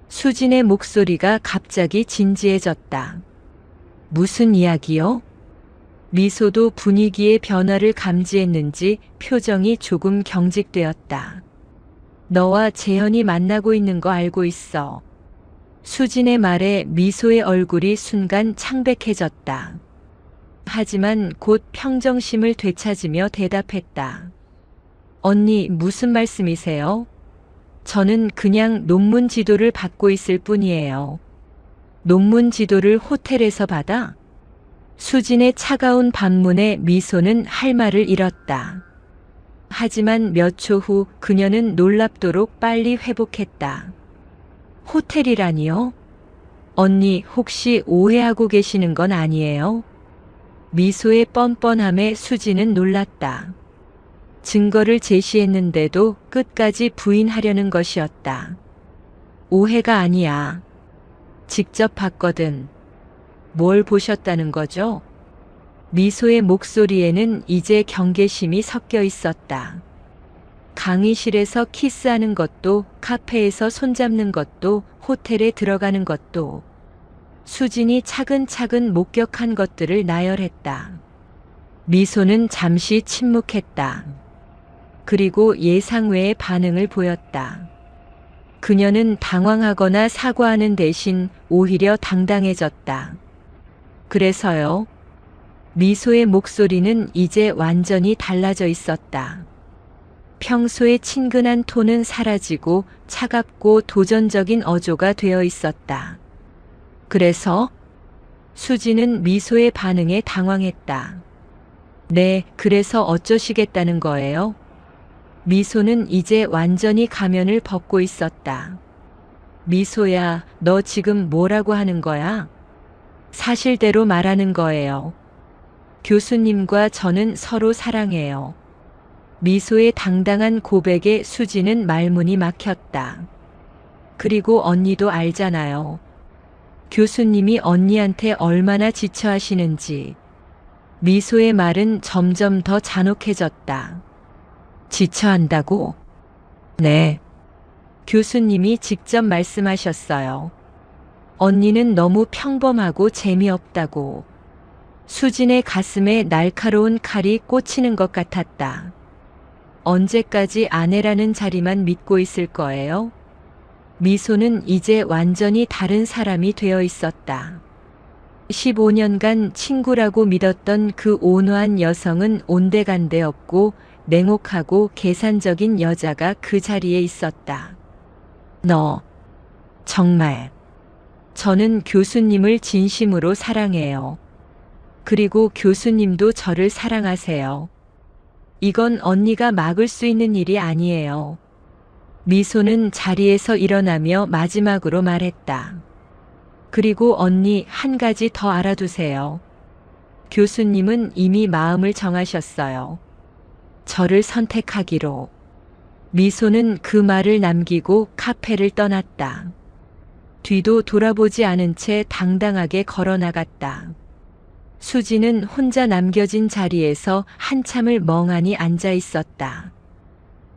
수진의 목소리가 갑자기 진지해졌다. 무슨 이야기요? 미소도 분위기의 변화를 감지했는지 표정이 조금 경직되었다. 너와 재현이 만나고 있는 거 알고 있어. 수진의 말에 미소의 얼굴이 순간 창백해졌다. 하지만 곧 평정심을 되찾으며 대답했다. 언니, 무슨 말씀이세요? 저는 그냥 논문 지도를 받고 있을 뿐이에요. 논문 지도를 호텔에서 받아? 수진의 차가운 반문에 미소는 할 말을 잃었다. 하지만 몇 초 후 그녀는 놀랍도록 빨리 회복했다. 호텔이라니요? 언니, 혹시 오해하고 계시는 건 아니에요? 미소의 뻔뻔함에 수지는 놀랐다. 증거를 제시했는데도 끝까지 부인하려는 것이었다. 오해가 아니야. 직접 봤거든. 뭘 보셨다는 거죠? 미소의 목소리에는 이제 경계심이 섞여 있었다. 강의실에서 키스하는 것도, 카페에서 손잡는 것도, 호텔에 들어가는 것도. 수진이 차근차근 목격한 것들을 나열했다. 미소는 잠시 침묵했다. 그리고 예상 외의 반응을 보였다. 그녀는 당황하거나 사과하는 대신 오히려 당당해졌다. 그래서요? 미소의 목소리는 이제 완전히 달라져 있었다. 평소의 친근한 톤은 사라지고 차갑고 도전적인 어조가 되어 있었다. 그래서? 수지는 미소의 반응에 당황했다. 네, 그래서 어쩌시겠다는 거예요? 미소는 이제 완전히 가면을 벗고 있었다. 미소야, 너 지금 뭐라고 하는 거야? 사실대로 말하는 거예요. 교수님과 저는 서로 사랑해요. 미소의 당당한 고백에 수지는 말문이 막혔다. 그리고 언니도 알잖아요. 교수님이 언니한테 얼마나 지쳐하시는지. 미소의 말은 점점 더 잔혹해졌다. 지쳐한다고? 네. 교수님이 직접 말씀하셨어요. 언니는 너무 평범하고 재미없다고. 수진의 가슴에 날카로운 칼이 꽂히는 것 같았다. 언제까지 아내라는 자리만 믿고 있을 거예요? 미소는 이제 완전히 다른 사람이 되어 있었다. 15년간 친구라고 믿었던 그 온화한 여성은 온데간데 없고 냉혹하고 계산적인 여자가 그 자리에 있었다. 너, 정말. 저는 교수님을 진심으로 사랑해요. 그리고 교수님도 저를 사랑하세요. 이건 언니가 막을 수 있는 일이 아니에요. 미소는 자리에서 일어나며 마지막으로 말했다. 그리고 언니, 한 가지 더 알아두세요. 교수님은 이미 마음을 정하셨어요. 저를 선택하기로. 미소는 그 말을 남기고 카페를 떠났다. 뒤도 돌아보지 않은 채 당당하게 걸어나갔다. 수지는 혼자 남겨진 자리에서 한참을 멍하니 앉아 있었다.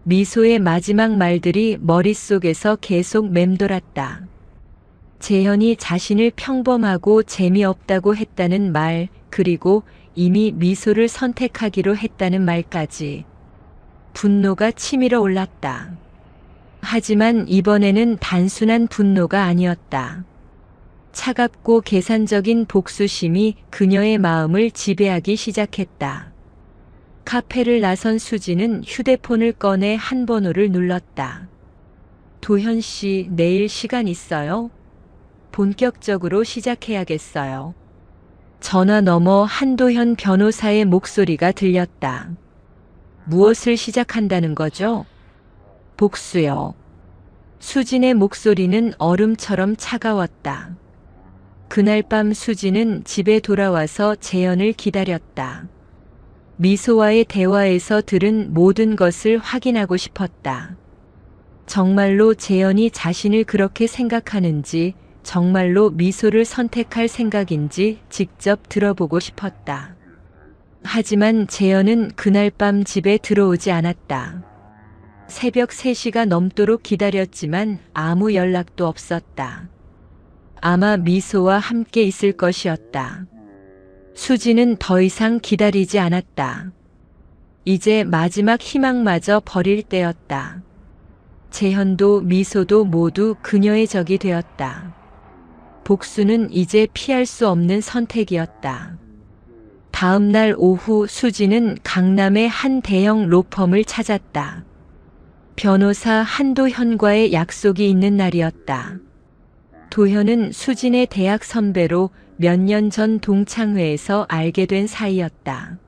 미소의 마지막 말들이 머릿속에서 계속 맴돌았다. 재현이 자신을 평범하고 재미없다고 했다는 말, 그리고 이미 미소를 선택하기로 했다는 말까지. 분노가 치밀어 올랐다. 하지만 이번에는 단순한 분노가 아니었다. 차갑고 계산적인 복수심이 그녀의 마음을 지배하기 시작했다. 카페를 나선 수지는 휴대폰을 꺼내 한 번호를 눌렀다. 도현 씨, 내일 시간 있어요? 본격적으로 시작해야겠어요. 전화 너머 한도현 변호사의 목소리가 들렸다. 무엇을 시작한다는 거죠? 복수요. 수진의 목소리는 얼음처럼 차가웠다. 그날 밤 수지는 집에 돌아와서 재현을 기다렸다. 미소와의 대화에서 들은 모든 것을 확인하고 싶었다. 정말로 재현이 자신을 그렇게 생각하는지, 정말로 미소를 선택할 생각인지 직접 들어보고 싶었다. 하지만 재현은 그날 밤 집에 들어오지 않았다. 새벽 3시가 넘도록 기다렸지만 아무 연락도 없었다. 아마 미소와 함께 있을 것이었다. 수지는 더 이상 기다리지 않았다. 이제 마지막 희망마저 버릴 때였다. 재현도 미소도 모두 그녀의 적이 되었다. 복수는 이제 피할 수 없는 선택이었다. 다음 날 오후 수지는 강남의 한 대형 로펌을 찾았다. 변호사 한도현과의 약속이 있는 날이었다. 도현은 수진의 대학 선배로 몇 년 전 동창회에서 알게 된 사이였다.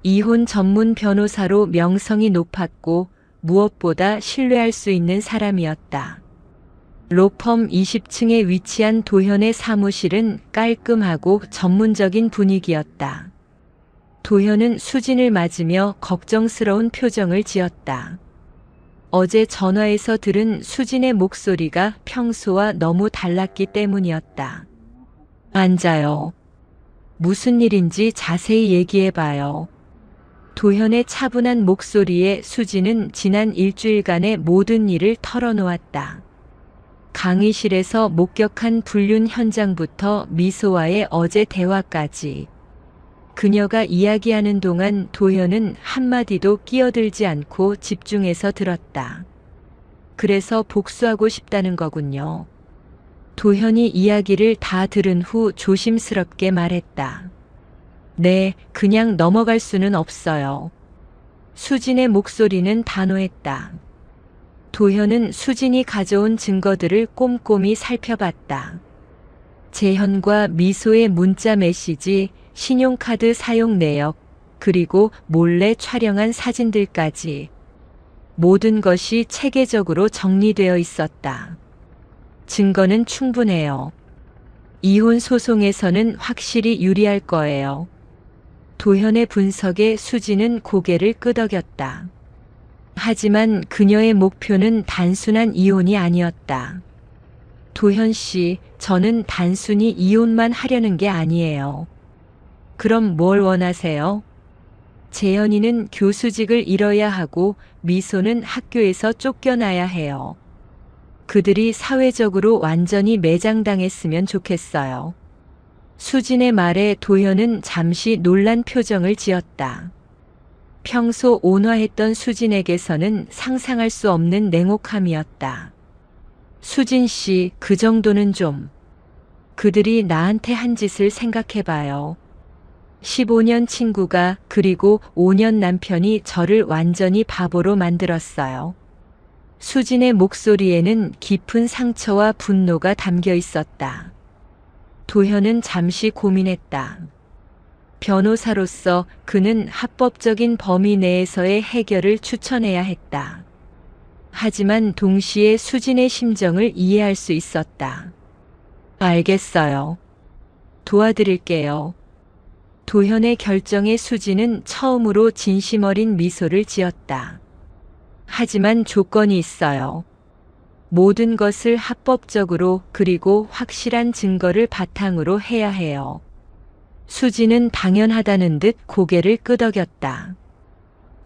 이혼 전문 변호사로 명성이 높았고 무엇보다 신뢰할 수 있는 사람이었다. 로펌 20층에 위치한 도현의 사무실은 깔끔하고 전문적인 분위기였다. 도현은 수진을 맞으며 걱정스러운 표정을 지었다. 어제 전화에서 들은 수진의 목소리가 평소와 너무 달랐기 때문이었다. 앉아요. 무슨 일인지 자세히 얘기해봐요. 도현의 차분한 목소리에 수진은 지난 일주일간의 모든 일을 털어놓았다. 강의실에서 목격한 불륜 현장부터 미소와의 어제 대화까지. 그녀가 이야기하는 동안 도현은 한마디도 끼어들지 않고 집중해서 들었다. 그래서 복수하고 싶다는 거군요. 도현이 이야기를 다 들은 후 조심스럽게 말했다. 네, 그냥 넘어갈 수는 없어요. 수진의 목소리는 단호했다. 도현은 수진이 가져온 증거들을 꼼꼼히 살펴봤다. 재현과 미소의 문자 메시지, 신용카드 사용 내역, 그리고 몰래 촬영한 사진들까지. 모든 것이 체계적으로 정리되어 있었다. 증거는 충분해요. 이혼 소송에서는 확실히 유리할 거예요. 도현의 분석에 수지는 고개를 끄덕였다. 하지만 그녀의 목표는 단순한 이혼이 아니었다. 도현 씨, 저는 단순히 이혼만 하려는 게 아니에요. 그럼 뭘 원하세요? 재현이는 교수직을 잃어야 하고 미소는 학교에서 쫓겨나야 해요. 그들이 사회적으로 완전히 매장당했으면 좋겠어요. 수진의 말에 도현은 잠시 놀란 표정을 지었다. 평소 온화했던 수진에게서는 상상할 수 없는 냉혹함이었다. 수진 씨, 그 정도는 좀. 그들이 나한테 한 짓을 생각해봐요. 15년 친구가 그리고 5년 남편이 저를 완전히 바보로 만들었어요. 수진의 목소리에는 깊은 상처와 분노가 담겨 있었다. 도현은 잠시 고민했다. 변호사로서 그는 합법적인 범위 내에서의 해결을 추천해야 했다. 하지만 동시에 수진의 심정을 이해할 수 있었다. 알겠어요. 도와드릴게요. 도현의 결정에 수진은 처음으로 진심 어린 미소를 지었다. 하지만 조건이 있어요. 모든 것을 합법적으로 그리고 확실한 증거를 바탕으로 해야 해요. 수지는 당연하다는 듯 고개를 끄덕였다.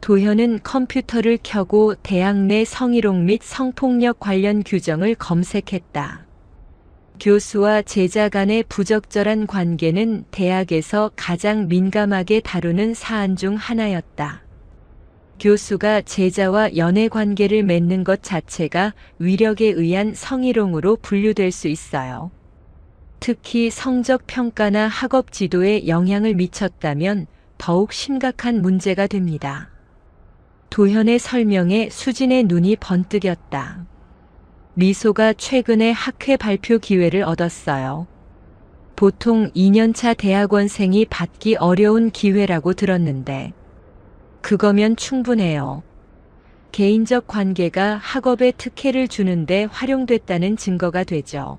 도현은 컴퓨터를 켜고 대학 내 성희롱 및 성폭력 관련 규정을 검색했다. 교수와 제자 간의 부적절한 관계는 대학에서 가장 민감하게 다루는 사안 중 하나였다. 교수가 제자와 연애 관계를 맺는 것 자체가 위력에 의한 성희롱으로 분류될 수 있어요. 특히 성적 평가나 학업 지도에 영향을 미쳤다면 더욱 심각한 문제가 됩니다. 도현의 설명에 수진의 눈이 번뜩였다. 미소가 최근에 학회 발표 기회를 얻었어요. 보통 2년차 대학원생이 받기 어려운 기회라고 들었는데 그거면 충분해요. 개인적 관계가 학업에 특혜를 주는데 활용됐다는 증거가 되죠.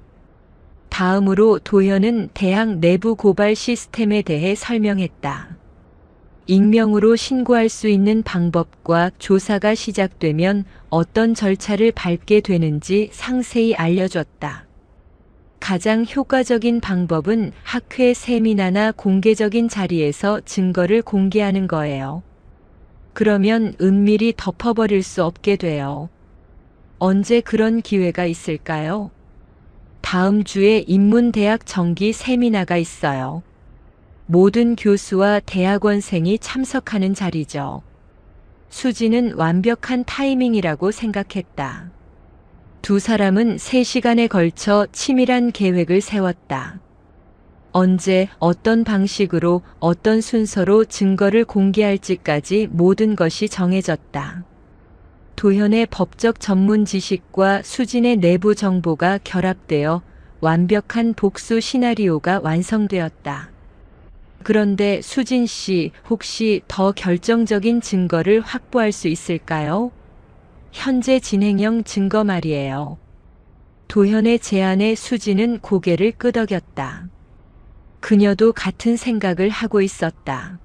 다음으로 도현은 대학 내부 고발 시스템에 대해 설명했다. 익명으로 신고할 수 있는 방법과 조사가 시작되면 어떤 절차를 밟게 되는지 상세히 알려줬다. 가장 효과적인 방법은 학회 세미나나 공개적인 자리에서 증거를 공개하는 거예요. 그러면 은밀히 덮어버릴 수 없게 돼요. 언제 그런 기회가 있을까요? 다음 주에 인문대학 정기 세미나가 있어요. 모든 교수와 대학원생이 참석하는 자리죠. 수지는 완벽한 타이밍이라고 생각했다. 두 사람은 3시간에 걸쳐 치밀한 계획을 세웠다. 언제, 어떤 방식으로, 어떤 순서로 증거를 공개할지까지 모든 것이 정해졌다. 도현의 법적 전문 지식과 수진의 내부 정보가 결합되어 완벽한 복수 시나리오가 완성되었다. 그런데 수진 씨, 혹시 더 결정적인 증거를 확보할 수 있을까요? 현재 진행형 증거 말이에요. 도현의 제안에 수진은 고개를 끄덕였다. 그녀도 같은 생각을 하고 있었다.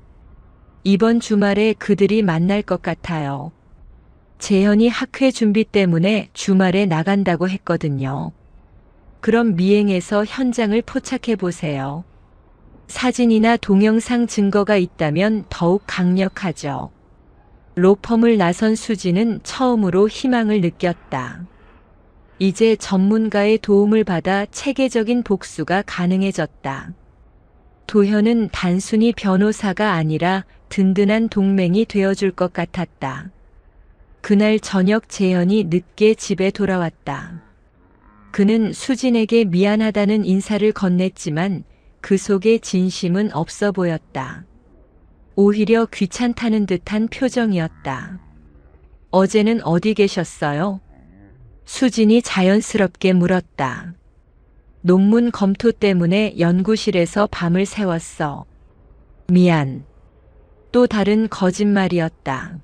이번 주말에 그들이 만날 것 같아요. 재현이 학회 준비 때문에 주말에 나간다고 했거든요. 그럼 미행에서 현장을 포착해 보세요. 사진이나 동영상 증거가 있다면 더욱 강력하죠. 로펌을 나선 수지는 처음으로 희망을 느꼈다. 이제 전문가의 도움을 받아 체계적인 복수가 가능해졌다. 도현은 단순히 변호사가 아니라 든든한 동맹이 되어줄 것 같았다. 그날 저녁 재현이 늦게 집에 돌아왔다. 그는 수진에게 미안하다는 인사를 건넸지만 그 속에 진심은 없어 보였다. 오히려 귀찮다는 듯한 표정이었다. 어제는 어디 계셨어요? 수진이 자연스럽게 물었다. 논문 검토 때문에 연구실에서 밤을 새웠어. 미안. 또 다른 거짓말이었다.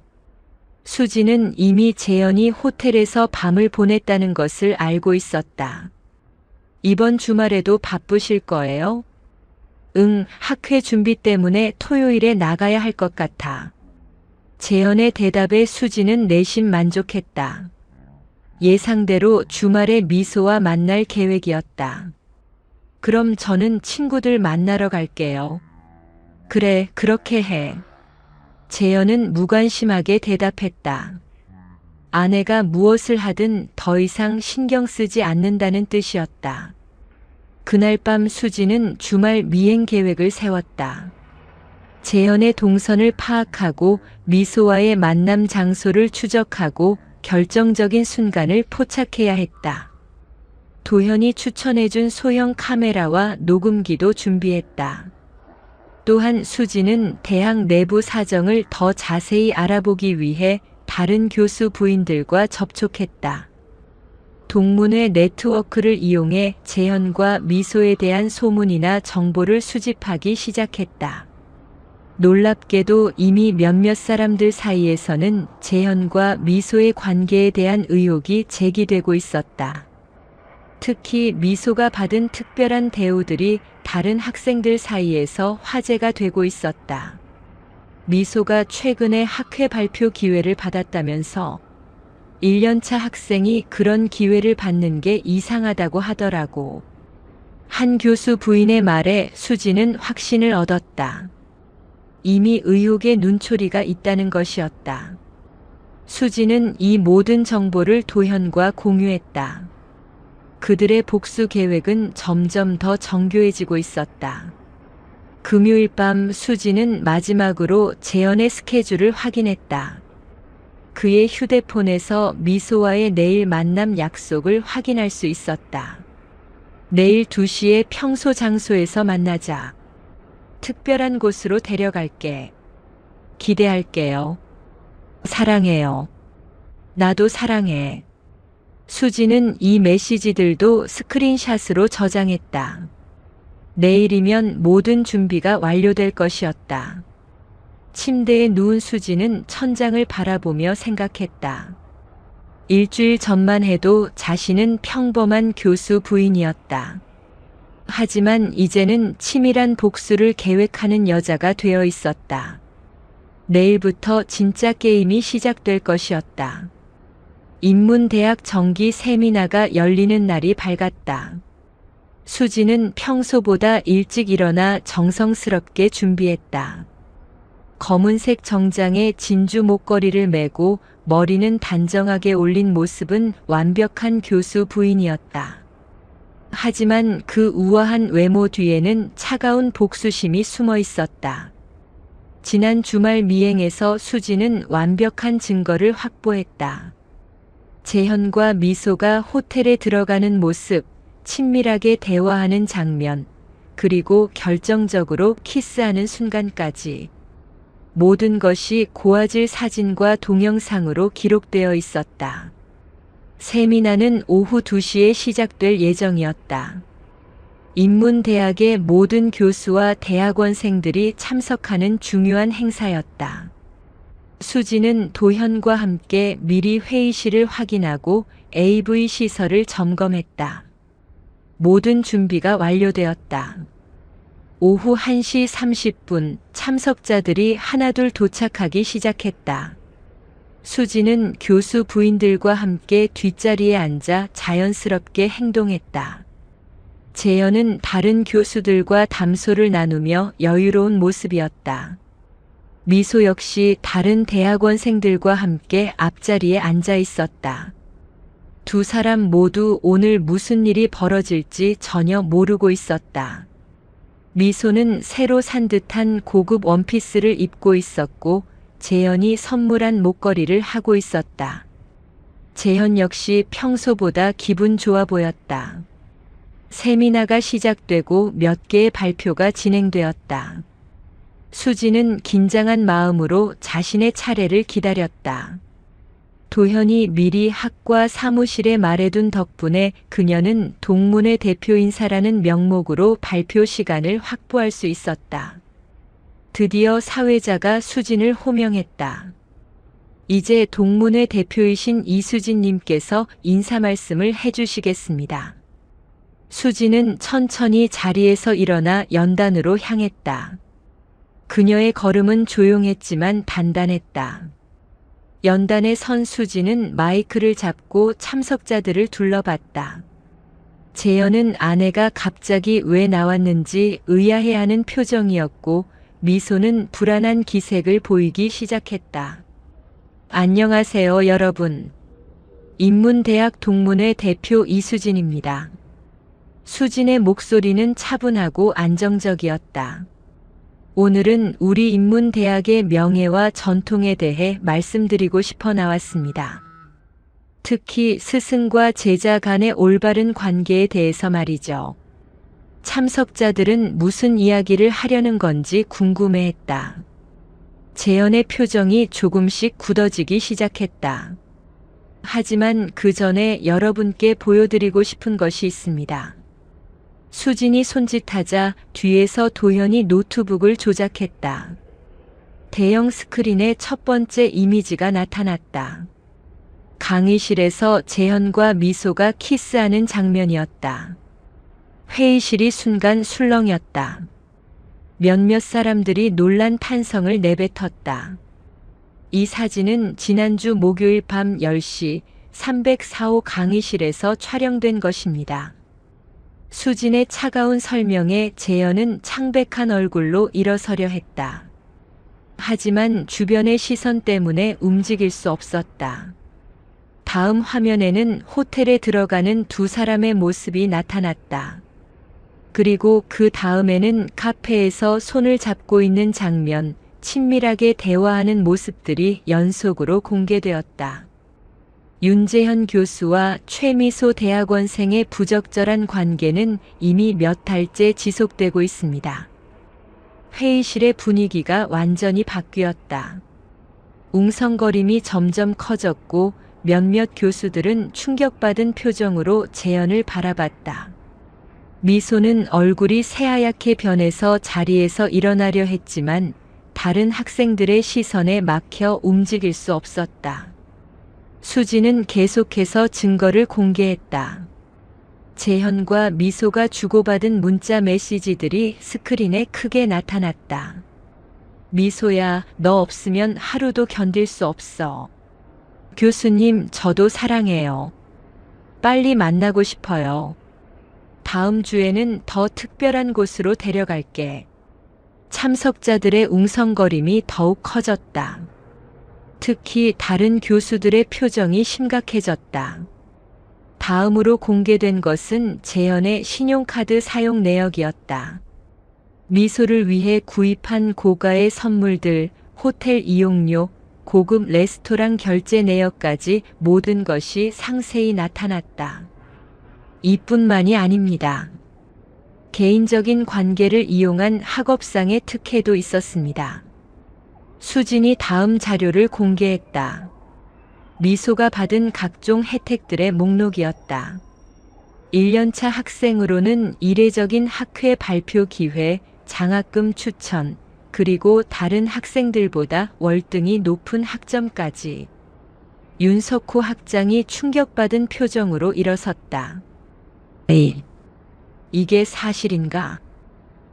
수진은 이미 재현이 호텔에서 밤을 보냈다는 것을 알고 있었다. 이번 주말에도 바쁘실 거예요? 응, 학회 준비 때문에 토요일에 나가야 할 것 같아. 재현의 대답에 수지는 내심 만족했다. 예상대로 주말에 미소와 만날 계획이었다. 그럼 저는 친구들 만나러 갈게요. 그래, 그렇게 해. 재현은 무관심하게 대답했다. 아내가 무엇을 하든 더 이상 신경 쓰지 않는다는 뜻이었다. 그날 밤 수지는 주말 미행 계획을 세웠다. 재현의 동선을 파악하고 미소와의 만남 장소를 추적하고 결정적인 순간을 포착해야 했다. 도현이 추천해준 소형 카메라와 녹음기도 준비했다. 또한 수지는 대학 내부 사정을 더 자세히 알아보기 위해 다른 교수 부인들과 접촉했다. 동문회 네트워크를 이용해 재현과 미소에 대한 소문이나 정보를 수집하기 시작했다. 놀랍게도 이미 몇몇 사람들 사이에서는 재현과 미소의 관계에 대한 의혹이 제기되고 있었다. 특히 미소가 받은 특별한 대우들이 다른 학생들 사이에서 화제가 되고 있었다. 미소가 최근에 학회 발표 기회를 받았다면서 1년차 학생이 그런 기회를 받는 게 이상하다고 하더라고. 한 교수 부인의 말에 수지는 확신을 얻었다. 이미 의혹의 눈초리가 있다는 것이었다. 수지는 이 모든 정보를 도현과 공유했다. 그들의 복수 계획은 점점 더 정교해지고 있었다. 금요일 밤 수지는 마지막으로 재현의 스케줄을 확인했다. 그의 휴대폰에서 미소와의 내일 만남 약속을 확인할 수 있었다. 내일 2시에 평소 장소에서 만나자. 특별한 곳으로 데려갈게. 기대할게요. 사랑해요. 나도 사랑해. 수지는 이 메시지들도 스크린샷으로 저장했다. 내일이면 모든 준비가 완료될 것이었다. 침대에 누운 수지는 천장을 바라보며 생각했다. 일주일 전만 해도 자신은 평범한 교수 부인이었다. 하지만 이제는 치밀한 복수를 계획하는 여자가 되어 있었다. 내일부터 진짜 게임이 시작될 것이었다. 인문대학 정기 세미나가 열리는 날이 밝았다. 수지는 평소보다 일찍 일어나 정성스럽게 준비했다. 검은색 정장에 진주 목걸이를 메고 머리는 단정하게 올린 모습은 완벽한 교수 부인이었다. 하지만 그 우아한 외모 뒤에는 차가운 복수심이 숨어 있었다. 지난 주말 미행에서 수지는 완벽한 증거를 확보했다. 재현과 미소가 호텔에 들어가는 모습, 친밀하게 대화하는 장면, 그리고 결정적으로 키스하는 순간까지. 모든 것이 고화질 사진과 동영상으로 기록되어 있었다. 세미나는 오후 2시에 시작될 예정이었다. 인문대학의 모든 교수와 대학원생들이 참석하는 중요한 행사였다. 수지는 도현과 함께 미리 회의실을 확인하고 AV 시설을 점검했다. 모든 준비가 완료되었다. 오후 1시 30분 참석자들이 하나둘 도착하기 시작했다. 수지는 교수 부인들과 함께 뒷자리에 앉아 자연스럽게 행동했다. 재현은 다른 교수들과 담소를 나누며 여유로운 모습이었다. 미소 역시 다른 대학원생들과 함께 앞자리에 앉아 있었다. 두 사람 모두 오늘 무슨 일이 벌어질지 전혀 모르고 있었다. 미소는 새로 산 듯한 고급 원피스를 입고 있었고 재현이 선물한 목걸이를 하고 있었다. 재현 역시 평소보다 기분 좋아 보였다. 세미나가 시작되고 몇 개의 발표가 진행되었다. 수지는 긴장한 마음으로 자신의 차례를 기다렸다. 도현이 미리 학과 사무실에 말해둔 덕분에 그녀는 동문회 대표인사라는 명목으로 발표 시간을 확보할 수 있었다. 드디어 사회자가 수진을 호명했다. 이제 동문회 대표이신 이수진님께서 인사 말씀을 해주시겠습니다. 수지는 천천히 자리에서 일어나 연단으로 향했다. 그녀의 걸음은 조용했지만 단단했다. 연단에 선 수지는 마이크를 잡고 참석자들을 둘러봤다. 재현은 아내가 갑자기 왜 나왔는지 의아해하는 표정이었고 미소는 불안한 기색을 보이기 시작했다. 안녕하세요, 여러분. 인문대학 동문회 대표 이수진입니다. 수진의 목소리는 차분하고 안정적이었다. 오늘은 우리 인문대학의 명예와 전통에 대해 말씀드리고 싶어 나왔습니다. 특히 스승과 제자 간의 올바른 관계에 대해서 말이죠. 참석자들은 무슨 이야기를 하려는 건지 궁금해했다. 재현의 표정이 조금씩 굳어지기 시작했다. 하지만 그 전에 여러분께 보여드리고 싶은 것이 있습니다. 수진이 손짓하자 뒤에서 도현이 노트북을 조작했다. 대형 스크린에 첫 번째 이미지가 나타났다. 강의실에서 재현과 미소가 키스하는 장면이었다. 회의실이 순간 술렁였다. 몇몇 사람들이 놀란 탄성을 내뱉었다. 이 사진은 지난주 목요일 밤 10시 304호 강의실에서 촬영된 것입니다. 수진의 차가운 설명에 재현은 창백한 얼굴로 일어서려 했다. 하지만 주변의 시선 때문에 움직일 수 없었다. 다음 화면에는 호텔에 들어가는 두 사람의 모습이 나타났다. 그리고 그 다음에는 카페에서 손을 잡고 있는 장면, 친밀하게 대화하는 모습들이 연속으로 공개되었다. 윤재현 교수와 최미소 대학원생의 부적절한 관계는 이미 몇 달째 지속되고 있습니다. 회의실의 분위기가 완전히 바뀌었다. 웅성거림이 점점 커졌고 몇몇 교수들은 충격받은 표정으로 재현을 바라봤다. 미소는 얼굴이 새하얗게 변해서 자리에서 일어나려 했지만 다른 학생들의 시선에 막혀 움직일 수 없었다. 수지는 계속해서 증거를 공개했다. 재현과 미소가 주고받은 문자 메시지들이 스크린에 크게 나타났다. 미소야, 너 없으면 하루도 견딜 수 없어. 교수님, 저도 사랑해요. 빨리 만나고 싶어요. 다음 주에는 더 특별한 곳으로 데려갈게. 참석자들의 웅성거림이 더욱 커졌다. 특히 다른 교수들의 표정이 심각해졌다. 다음으로 공개된 것은 재현의 신용카드 사용 내역이었다. 미소를 위해 구입한 고가의 선물들, 호텔 이용료, 고급 레스토랑 결제 내역까지 모든 것이 상세히 나타났다. 이뿐만이 아닙니다. 개인적인 관계를 이용한 학업상의 특혜도 있었습니다. 수진이 다음 자료를 공개했다. 미소가 받은 각종 혜택들의 목록이었다. 1년차 학생으로는 이례적인 학회 발표 기회, 장학금 추천, 그리고 다른 학생들보다 월등히 높은 학점까지. 윤석호 학장이 충격받은 표정으로 일어섰다. 에이, 이게 사실인가?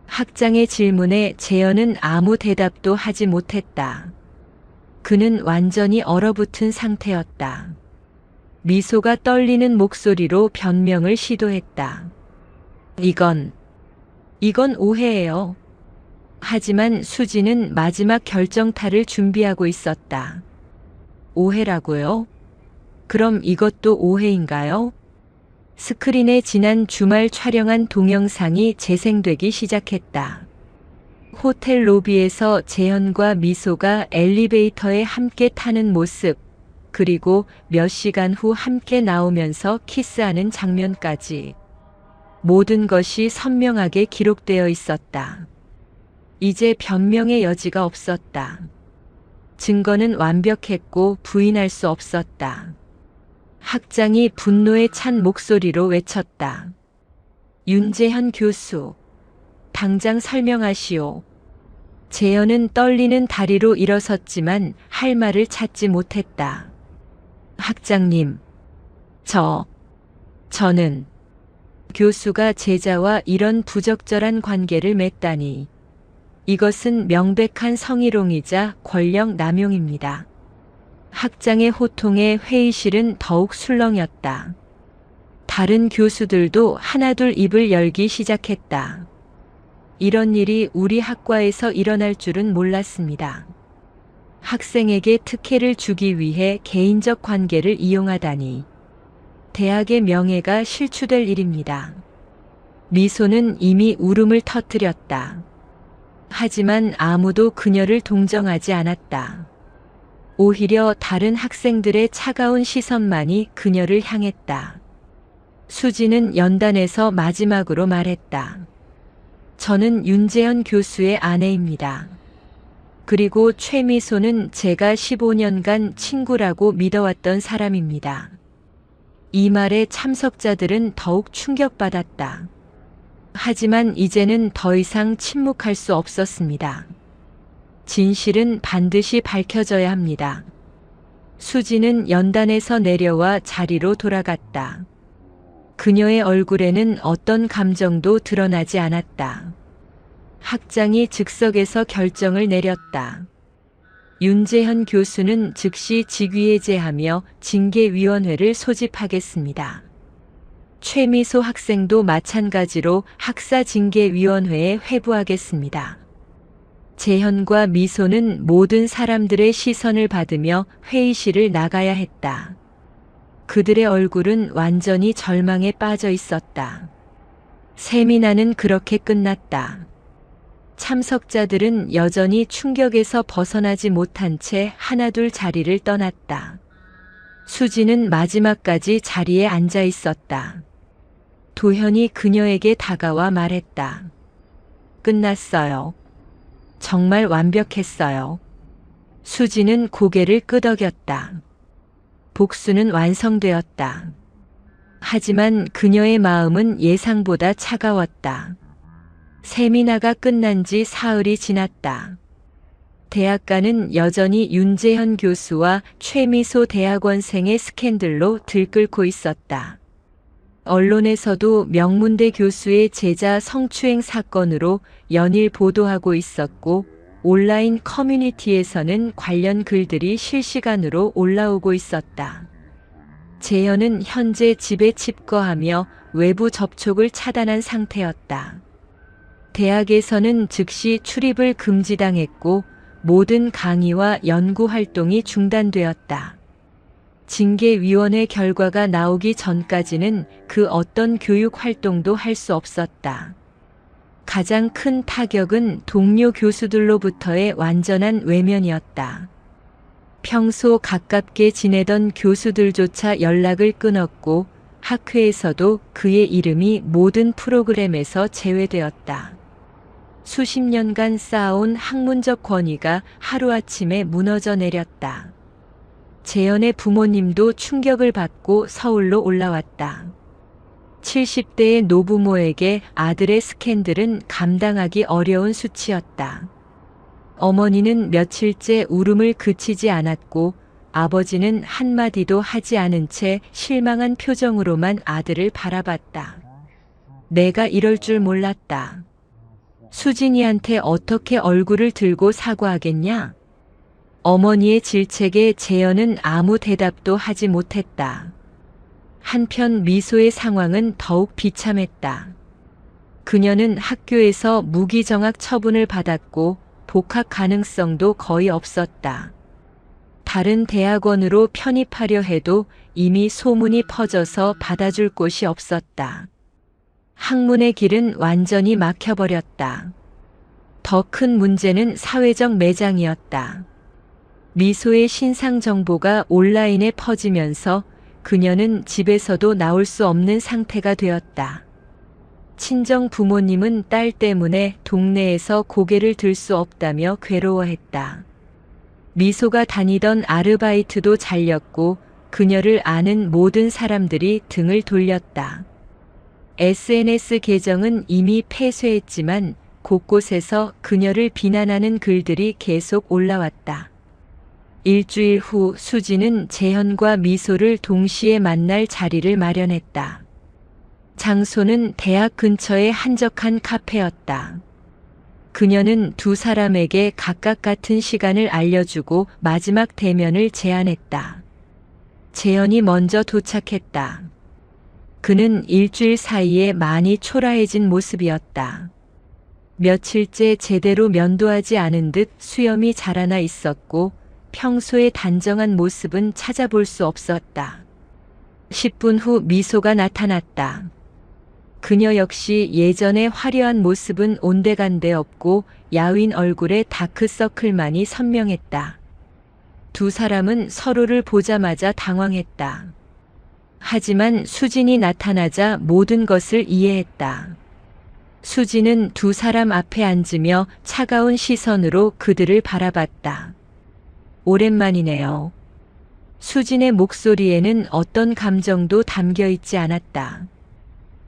학장의 질문에 재현은 아무 대답도 하지 못했다. 그는 완전히 얼어붙은 상태였다. 미소가 떨리는 목소리로 변명을 시도했다. 이건 오해예요. 하지만 수지는 마지막 결정타를 준비하고 있었다. 오해라고요? 그럼 이것도 오해인가요? 스크린에 지난 주말 촬영한 동영상이 재생되기 시작했다. 호텔 로비에서 재현과 미소가 엘리베이터에 함께 타는 모습, 그리고 몇 시간 후 함께 나오면서 키스하는 장면까지. 모든 것이 선명하게 기록되어 있었다. 이제 변명의 여지가 없었다. 증거는 완벽했고 부인할 수 없었다. 학장이 분노에 찬 목소리로 외쳤다. 윤재현 교수, 당장 설명하시오. 재현은 떨리는 다리로 일어섰지만 할 말을 찾지 못했다. 학장님, 저는 교수가 제자와 이런 부적절한 관계를 맺다니. 이것은 명백한 성희롱이자 권력 남용입니다. 학장의 호통에 회의실은 더욱 술렁였다. 다른 교수들도 하나둘 입을 열기 시작했다. 이런 일이 우리 학과에서 일어날 줄은 몰랐습니다. 학생에게 특혜를 주기 위해 개인적 관계를 이용하다니. 대학의 명예가 실추될 일입니다. 미소는 이미 울음을 터뜨렸다. 하지만 아무도 그녀를 동정하지 않았다. 오히려 다른 학생들의 차가운 시선만이 그녀를 향했다. 수지는 연단에서 마지막으로 말했다. 저는 윤재현 교수의 아내입니다. 그리고 최미소는 제가 15년간 친구라고 믿어왔던 사람입니다. 이 말에 참석자들은 더욱 충격받았다. 하지만 이제는 더 이상 침묵할 수 없었습니다. 진실은 반드시 밝혀져야 합니다. 수지는 연단에서 내려와 자리로 돌아갔다. 그녀의 얼굴에는 어떤 감정도 드러나지 않았다. 학장이 즉석에서 결정을 내렸다. 윤재현 교수는 즉시 직위해제하며 징계위원회를 소집하겠습니다. 최미소 학생도 마찬가지로 학사징계위원회에 회부하겠습니다. 재현과 미소는 모든 사람들의 시선을 받으며 회의실을 나가야 했다. 그들의 얼굴은 완전히 절망에 빠져 있었다. 세미나는 그렇게 끝났다. 참석자들은 여전히 충격에서 벗어나지 못한 채 하나둘 자리를 떠났다. 수지는 마지막까지 자리에 앉아 있었다. 도현이 그녀에게 다가와 말했다. 끝났어요. 정말 완벽했어요. 수지는 고개를 끄덕였다. 복수는 완성되었다. 하지만 그녀의 마음은 예상보다 차가웠다. 세미나가 끝난 지 사흘이 지났다. 대학가는 여전히 윤재현 교수와 최미소 대학원생의 스캔들로 들끓고 있었다. 언론에서도 명문대 교수의 제자 성추행 사건으로 연일 보도하고 있었고, 온라인 커뮤니티에서는 관련 글들이 실시간으로 올라오고 있었다. 재현은 현재 집에 칩거하며 외부 접촉을 차단한 상태였다. 대학에서는 즉시 출입을 금지당했고 모든 강의와 연구 활동이 중단되었다. 징계위원회 결과가 나오기 전까지는 그 어떤 교육 활동도 할 수 없었다. 가장 큰 타격은 동료 교수들로부터의 완전한 외면이었다. 평소 가깝게 지내던 교수들조차 연락을 끊었고 학회에서도 그의 이름이 모든 프로그램에서 제외되었다. 수십 년간 쌓아온 학문적 권위가 하루아침에 무너져 내렸다. 재현의 부모님도 충격을 받고 서울로 올라왔다. 70대의 노부모에게 아들의 스캔들은 감당하기 어려운 수치였다. 어머니는 며칠째 울음을 그치지 않았고 아버지는 한마디도 하지 않은 채 실망한 표정으로만 아들을 바라봤다. 내가 이럴 줄 몰랐다. 수진이한테 어떻게 얼굴을 들고 사과하겠냐? 어머니의 질책에 재현은 아무 대답도 하지 못했다. 한편 미소의 상황은 더욱 비참했다. 그녀는 학교에서 무기정학 처분을 받았고 복학 가능성도 거의 없었다. 다른 대학원으로 편입하려 해도 이미 소문이 퍼져서 받아줄 곳이 없었다. 학문의 길은 완전히 막혀버렸다. 더 큰 문제는 사회적 매장이었다. 미소의 신상 정보가 온라인에 퍼지면서 그녀는 집에서도 나올 수 없는 상태가 되었다. 친정 부모님은 딸 때문에 동네에서 고개를 들 수 없다며 괴로워했다. 미소가 다니던 아르바이트도 잘렸고 그녀를 아는 모든 사람들이 등을 돌렸다. SNS 계정은 이미 폐쇄했지만 곳곳에서 그녀를 비난하는 글들이 계속 올라왔다. 일주일 후 수지는 재현과 미소를 동시에 만날 자리를 마련했다. 장소는 대학 근처의 한적한 카페였다. 그녀는 두 사람에게 각각 같은 시간을 알려주고 마지막 대면을 제안했다. 재현이 먼저 도착했다. 그는 일주일 사이에 많이 초라해진 모습이었다. 며칠째 제대로 면도하지 않은 듯 수염이 자라나 있었고 평소의 단정한 모습은 찾아볼 수 없었다. 10분 후 미소가 나타났다. 그녀 역시 예전의 화려한 모습은 온데간데 없고 야윈 얼굴에 다크서클만이 선명했다. 두 사람은 서로를 보자마자 당황했다. 하지만 수진이 나타나자 모든 것을 이해했다. 수진은 두 사람 앞에 앉으며 차가운 시선으로 그들을 바라봤다. 오랜만이네요. 수진의 목소리에는 어떤 감정도 담겨 있지 않았다.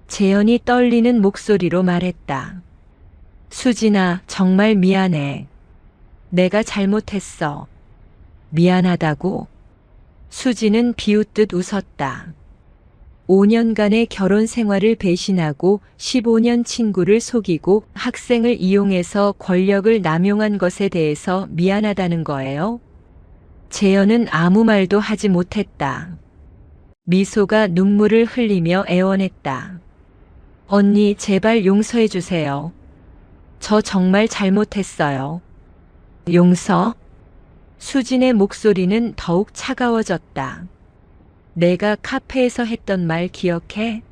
재현이 떨리는 목소리로 말했다. 수진아, 정말 미안해. 내가 잘못했어. 미안하다고? 수진은 비웃듯 웃었다. 5년간의 결혼 생활을 배신하고 15년 친구를 속이고 학생을 이용해서 권력을 남용한 것에 대해서 미안하다는 거예요? 재현은 아무 말도 하지 못했다. 미소가 눈물을 흘리며 애원했다. 언니, 제발 용서해 주세요. 저 정말 잘못했어요. 용서? 수진의 목소리는 더욱 차가워졌다. 내가 카페에서 했던 말 기억해?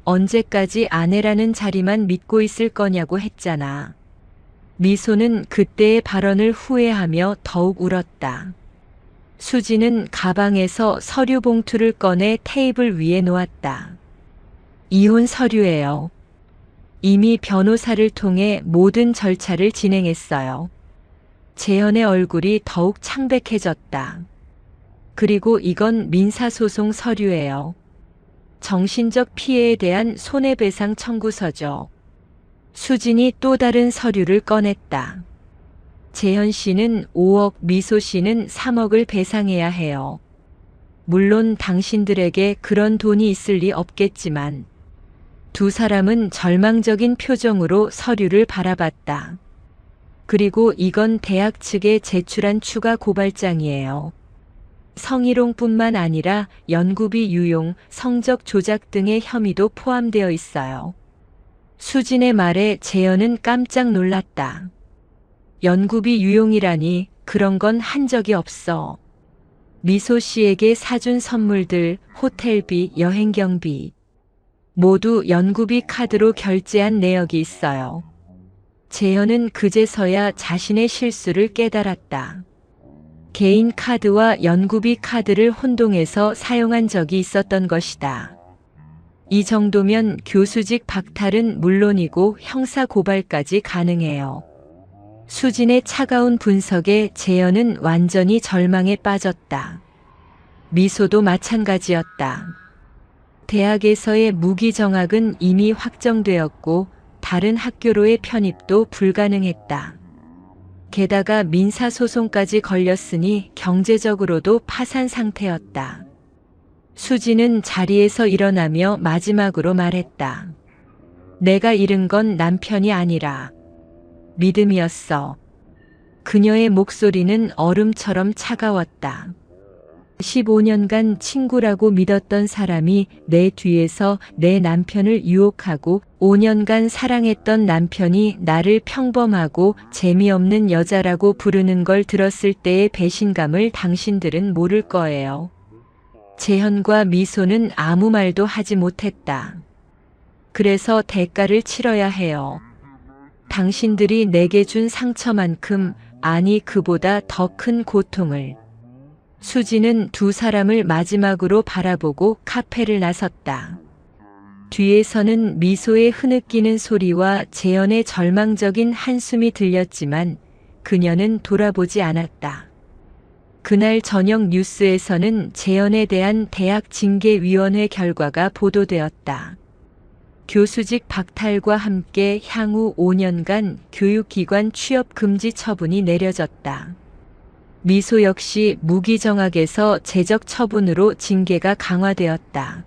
언제까지 아내라는 자리만 믿고 있을 거냐고 했잖아. 미소는 그때의 발언을 후회하며 더욱 울었다. 수진은 가방에서 서류 봉투를 꺼내 테이블 위에 놓았다. 이혼 서류예요. 이미 변호사를 통해 모든 절차를 진행했어요. 재현의 얼굴이 더욱 창백해졌다. 그리고 이건 민사소송 서류예요. 정신적 피해에 대한 손해배상 청구서죠. 수진이 또 다른 서류를 꺼냈다. 재현 씨는 5억, 미소 씨는 3억을 배상해야 해요. 물론 당신들에게 그런 돈이 있을 리 없겠지만. 두 사람은 절망적인 표정으로 서류를 바라봤다. 그리고 이건 대학 측에 제출한 추가 고발장이에요. 성희롱뿐만 아니라 연구비 유용, 성적 조작 등의 혐의도 포함되어 있어요. 수진의 말에 재현은 깜짝 놀랐다. 연구비 유용이라니, 그런 건 한 적이 없어. 미소 씨에게 사준 선물들, 호텔비, 여행 경비 모두 연구비 카드로 결제한 내역이 있어요. 재현은 그제서야 자신의 실수를 깨달았다. 개인 카드와 연구비 카드를 혼동해서 사용한 적이 있었던 것이다. 이 정도면 교수직 박탈은 물론이고 형사 고발까지 가능해요. 수진의 차가운 분석에 재현은 완전히 절망에 빠졌다. 미소도 마찬가지였다. 대학에서의 무기정학은 이미 확정되었고 다른 학교로의 편입도 불가능했다. 게다가 민사소송까지 걸렸으니 경제적으로도 파산 상태였다. 수진은 자리에서 일어나며 마지막으로 말했다. 내가 잃은 건 남편이 아니라 믿음이었어. 그녀의 목소리는 얼음처럼 차가웠다. 15년간 친구라고 믿었던 사람이 내 뒤에서 내 남편을 유혹하고 5년간 사랑했던 남편이 나를 평범하고 재미없는 여자라고 부르는 걸 들었을 때의 배신감을 당신들은 모를 거예요. 재현과 미소는 아무 말도 하지 못했다. 그래서 대가를 치러야 해요. 당신들이 내게 준 상처만큼, 아니 그보다 더 큰 고통을. 수진은 두 사람을 마지막으로 바라보고 카페를 나섰다. 뒤에서는 미소의 흐느끼는 소리와 재현의 절망적인 한숨이 들렸지만 그녀는 돌아보지 않았다. 그날 저녁 뉴스에서는 재현에 대한 대학 징계위원회 결과가 보도되었다. 교수직 박탈과 함께 향후 5년간 교육기관 취업 금지 처분이 내려졌다. 미소 역시 무기정학에서 제적 처분으로 징계가 강화되었다.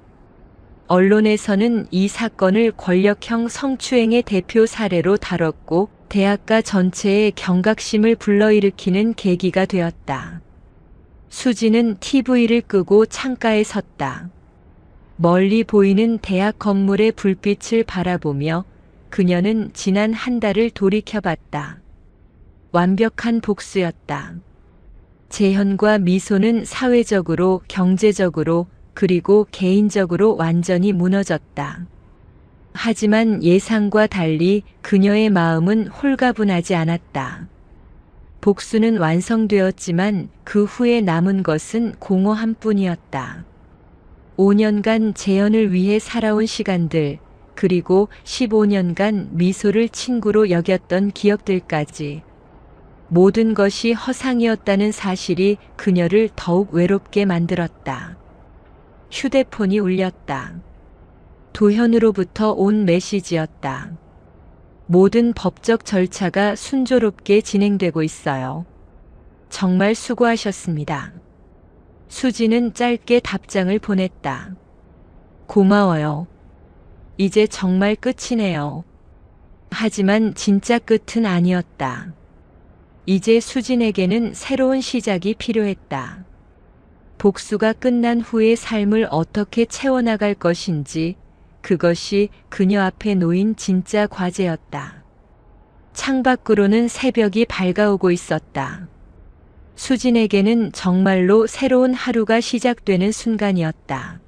언론에서는 이 사건을 권력형 성추행의 대표 사례로 다뤘고 대학가 전체의 경각심을 불러일으키는 계기가 되었다. 수지는 TV를 끄고 창가에 섰다. 멀리 보이는 대학 건물의 불빛을 바라보며 그녀는 지난 한 달을 돌이켜봤다. 완벽한 복수였다. 재현과 미소는 사회적으로, 경제적으로, 그리고 개인적으로 완전히 무너졌다. 하지만 예상과 달리 그녀의 마음은 홀가분하지 않았다. 복수는 완성되었지만 그 후에 남은 것은 공허함 뿐이었다. 5년간 재현을 위해 살아온 시간들, 그리고 15년간 미소를 친구로 여겼던 기억들까지. 모든 것이 허상이었다는 사실이 그녀를 더욱 외롭게 만들었다. 휴대폰이 울렸다. 도현으로부터 온 메시지였다. 모든 법적 절차가 순조롭게 진행되고 있어요. 정말 수고하셨습니다. 수지는 짧게 답장을 보냈다. 고마워요. 이제 정말 끝이네요. 하지만 진짜 끝은 아니었다. 이제 수진에게는 새로운 시작이 필요했다. 복수가 끝난 후의 삶을 어떻게 채워나갈 것인지, 그것이 그녀 앞에 놓인 진짜 과제였다. 창밖으로는 새벽이 밝아오고 있었다. 수진에게는 정말로 새로운 하루가 시작되는 순간이었다.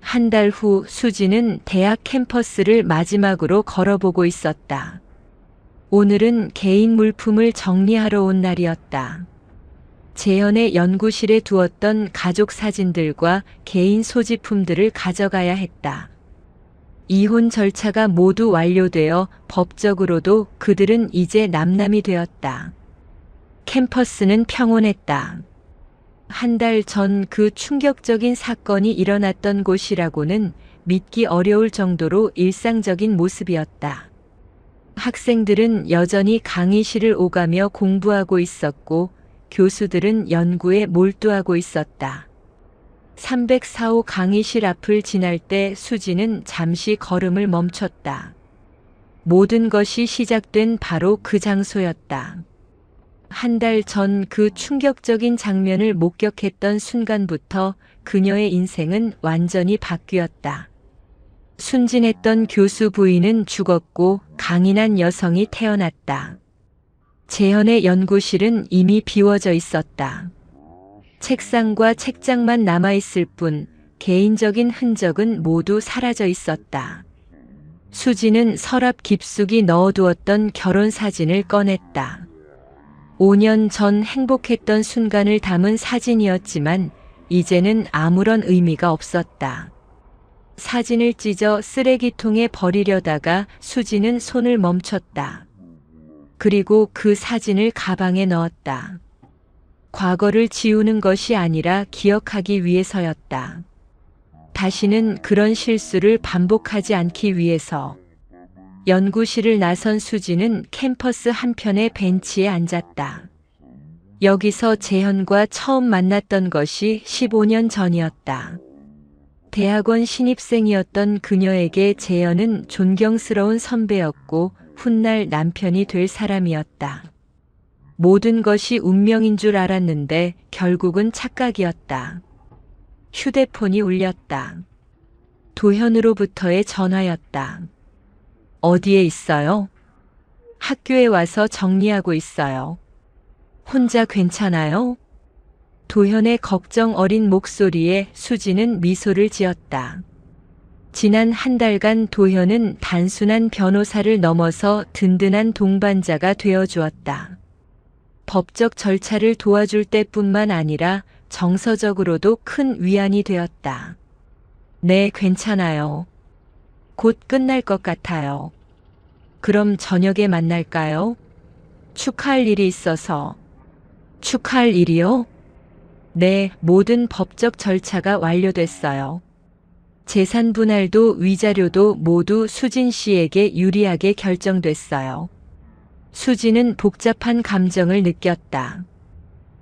한 달 후 수진은 대학 캠퍼스를 마지막으로 걸어보고 있었다. 오늘은 개인 물품을 정리하러 온 날이었다. 재현의 연구실에 두었던 가족 사진들과 개인 소지품들을 가져가야 했다. 이혼 절차가 모두 완료되어 법적으로도 그들은 이제 남남이 되었다. 캠퍼스는 평온했다. 한 달 전 그 충격적인 사건이 일어났던 곳이라고는 믿기 어려울 정도로 일상적인 모습이었다. 학생들은 여전히 강의실을 오가며 공부하고 있었고 교수들은 연구에 몰두하고 있었다. 304호 강의실 앞을 지날 때 수지는 잠시 걸음을 멈췄다. 모든 것이 시작된 바로 그 장소였다. 한 달 전 그 충격적인 장면을 목격했던 순간부터 그녀의 인생은 완전히 바뀌었다. 순진했던 교수 부인은 죽었고 강인한 여성이 태어났다. 재현의 연구실은 이미 비워져 있었다. 책상과 책장만 남아있을 뿐 개인적인 흔적은 모두 사라져 있었다. 수지는 서랍 깊숙이 넣어두었던 결혼 사진을 꺼냈다. 5년 전 행복했던 순간을 담은 사진이었지만 이제는 아무런 의미가 없었다. 사진을 찢어 쓰레기통에 버리려다가 수지는 손을 멈췄다. 그리고 그 사진을 가방에 넣었다. 과거를 지우는 것이 아니라 기억하기 위해서였다. 다시는 그런 실수를 반복하지 않기 위해서. 연구실을 나선 수지는 캠퍼스 한편의 벤치에 앉았다. 여기서 재현과 처음 만났던 것이 15년 전이었다. 대학원 신입생이었던 그녀에게 재현은 존경스러운 선배였고 훗날 남편이 될 사람이었다. 모든 것이 운명인 줄 알았는데 결국은 착각이었다. 휴대폰이 울렸다. 도현으로부터의 전화였다. 어디에 있어요? 학교에 와서 정리하고 있어요. 혼자 괜찮아요? 도현의 걱정 어린 목소리에 수지는 미소를 지었다. 지난 한 달간 도현은 단순한 변호사를 넘어서 든든한 동반자가 되어주었다. 법적 절차를 도와줄 때뿐만 아니라 정서적으로도 큰 위안이 되었다. 네, 괜찮아요. 곧 끝날 것 같아요. 그럼 저녁에 만날까요? 축하할 일이 있어서. 축하할 일이요? 네, 모든 법적 절차가 완료됐어요. 재산 분할도 위자료도 모두 수진 씨에게 유리하게 결정됐어요. 수지는 복잡한 감정을 느꼈다.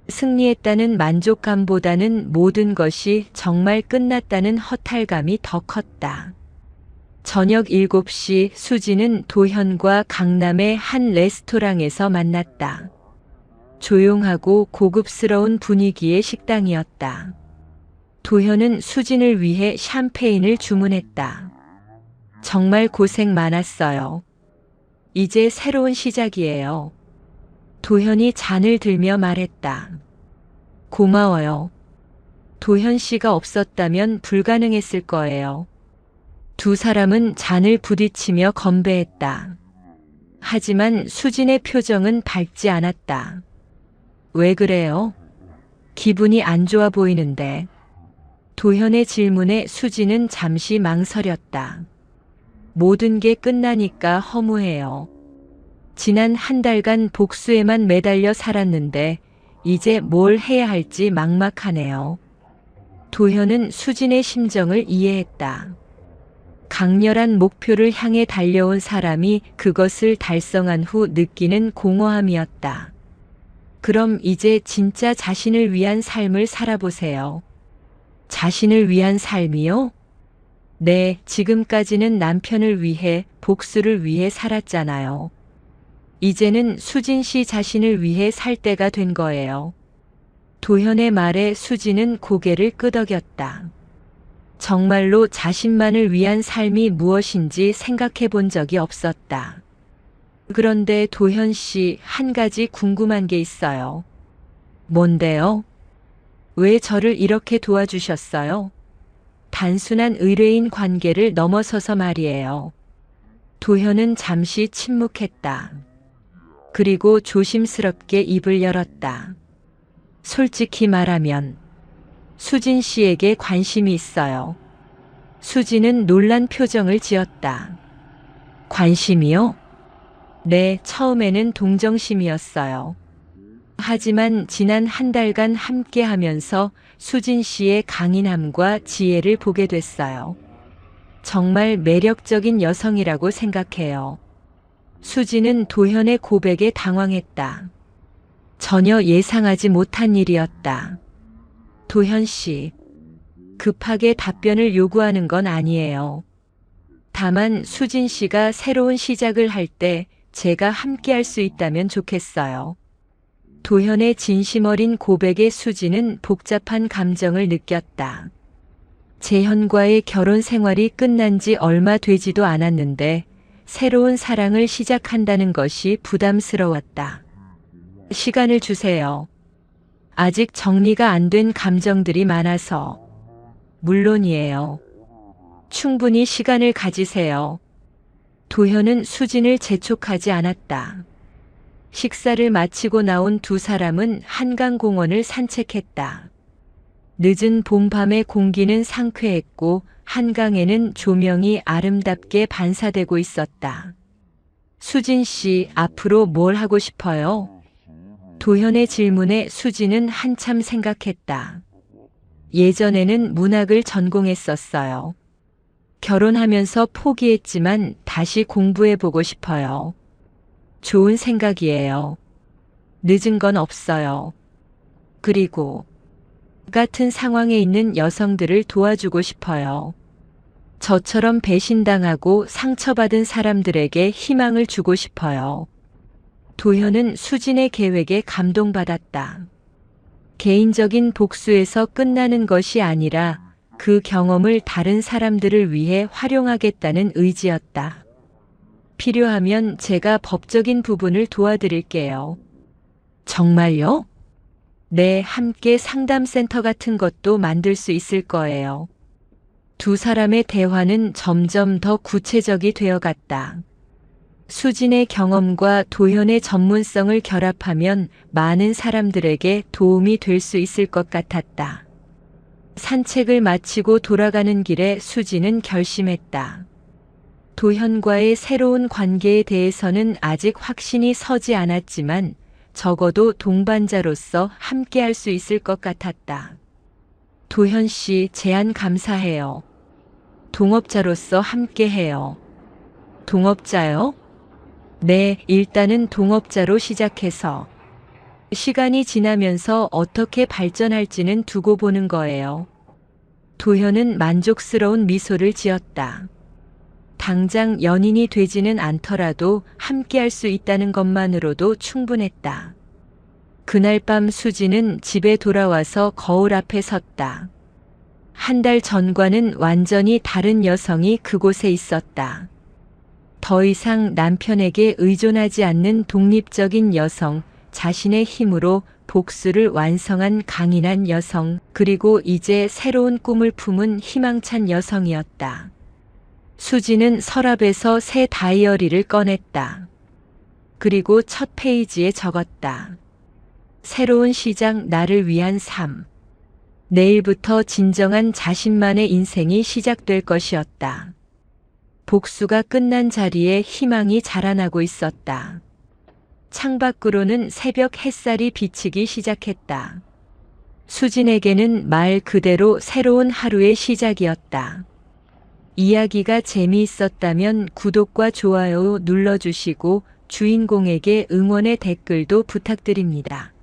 승리했다는 만족감보다는 모든 것이 정말 끝났다는 허탈감이 더 컸다. 저녁 7시 수지는 도현과 강남의 한 레스토랑에서 만났다. 조용하고 고급스러운 분위기의 식당이었다. 도현은 수진을 위해 샴페인을 주문했다. 정말 고생 많았어요. 이제 새로운 시작이에요. 도현이 잔을 들며 말했다. 고마워요. 도현 씨가 없었다면 불가능했을 거예요. 두 사람은 잔을 부딪히며 건배했다. 하지만 수진의 표정은 밝지 않았다. 왜 그래요? 기분이 안 좋아 보이는데. 도현의 질문에 수진은 잠시 망설였다. 모든 게 끝나니까 허무해요. 지난 한 달간 복수에만 매달려 살았는데 이제 뭘 해야 할지 막막하네요. 도현은 수진의 심정을 이해했다. 강렬한 목표를 향해 달려온 사람이 그것을 달성한 후 느끼는 공허함이었다. 그럼 이제 진짜 자신을 위한 삶을 살아보세요. 자신을 위한 삶이요? 네, 지금까지는 남편을 위해, 복수를 위해 살았잖아요. 이제는 수진 씨 자신을 위해 살 때가 된 거예요. 도현의 말에 수진은 고개를 끄덕였다. 정말로 자신만을 위한 삶이 무엇인지 생각해 본 적이 없었다. 그런데 도현 씨, 한 가지 궁금한 게 있어요. 뭔데요? 왜 저를 이렇게 도와주셨어요? 단순한 의뢰인 관계를 넘어서서 말이에요. 도현은 잠시 침묵했다. 그리고 조심스럽게 입을 열었다. 솔직히 말하면 수진 씨에게 관심이 있어요. 수진은 놀란 표정을 지었다. 관심이요? 네, 처음에는 동정심이었어요. 하지만 지난 한 달간 함께 하면서 수진 씨의 강인함과 지혜를 보게 됐어요. 정말 매력적인 여성이라고 생각해요. 수진은 도현의 고백에 당황했다. 전혀 예상하지 못한 일이었다. 도현 씨, 급하게 답변을 요구하는 건 아니에요. 다만 수진 씨가 새로운 시작을 할 때 제가 함께 할 수 있다면 좋겠어요. 도현의 진심 어린 고백에 수지는 복잡한 감정을 느꼈다. 재현과의 결혼 생활이 끝난 지 얼마 되지도 않았는데 새로운 사랑을 시작한다는 것이 부담스러웠다. 시간을 주세요. 아직 정리가 안 된 감정들이 많아서. 물론이에요. 충분히 시간을 가지세요. 도현은 수진을 재촉하지 않았다. 식사를 마치고 나온 두 사람은 한강공원을 산책했다. 늦은 봄밤의 공기는 상쾌했고 한강에는 조명이 아름답게 반사되고 있었다. 수진 씨, 앞으로 뭘 하고 싶어요? 도현의 질문에 수진은 한참 생각했다. 예전에는 문학을 전공했었어요. 결혼하면서 포기했지만 다시 공부해보고 싶어요. 좋은 생각이에요. 늦은 건 없어요. 그리고 같은 상황에 있는 여성들을 도와주고 싶어요. 저처럼 배신당하고 상처받은 사람들에게 희망을 주고 싶어요. 도현은 수진의 계획에 감동받았다. 개인적인 복수에서 끝나는 것이 아니라 그 경험을 다른 사람들을 위해 활용하겠다는 의지였다. 필요하면 제가 법적인 부분을 도와드릴게요. 정말요? 네, 함께 상담센터 같은 것도 만들 수 있을 거예요. 두 사람의 대화는 점점 더 구체적이 되어갔다. 수진의 경험과 도현의 전문성을 결합하면 많은 사람들에게 도움이 될 수 있을 것 같았다. 산책을 마치고 돌아가는 길에 수진은 결심했다. 도현과의 새로운 관계에 대해서는 아직 확신이 서지 않았지만 적어도 동반자로서 함께 할 수 있을 것 같았다. 도현 씨, 제안 감사해요. 동업자로서 함께 해요. 동업자요? 네, 일단은 동업자로 시작해서 시간이 지나면서 어떻게 발전할지는 두고 보는 거예요. 도현은 만족스러운 미소를 지었다. 당장 연인이 되지는 않더라도 함께할 수 있다는 것만으로도 충분했다. 그날 밤 수지는 집에 돌아와서 거울 앞에 섰다. 한 달 전과는 완전히 다른 여성이 그곳에 있었다. 더 이상 남편에게 의존하지 않는 독립적인 여성, 자신의 힘으로 복수를 완성한 강인한 여성, 그리고 이제 새로운 꿈을 품은 희망찬 여성이었다. 수지는 서랍에서 새 다이어리를 꺼냈다. 그리고 첫 페이지에 적었다. 새로운 시작, 나를 위한 삶. 내일부터 진정한 자신만의 인생이 시작될 것이었다. 복수가 끝난 자리에 희망이 자라나고 있었다. 창밖으로는 새벽 햇살이 비치기 시작했다. 수진에게는 말 그대로 새로운 하루의 시작이었다. 이야기가 재미있었다면 구독과 좋아요 눌러주시고 주인공에게 응원의 댓글도 부탁드립니다.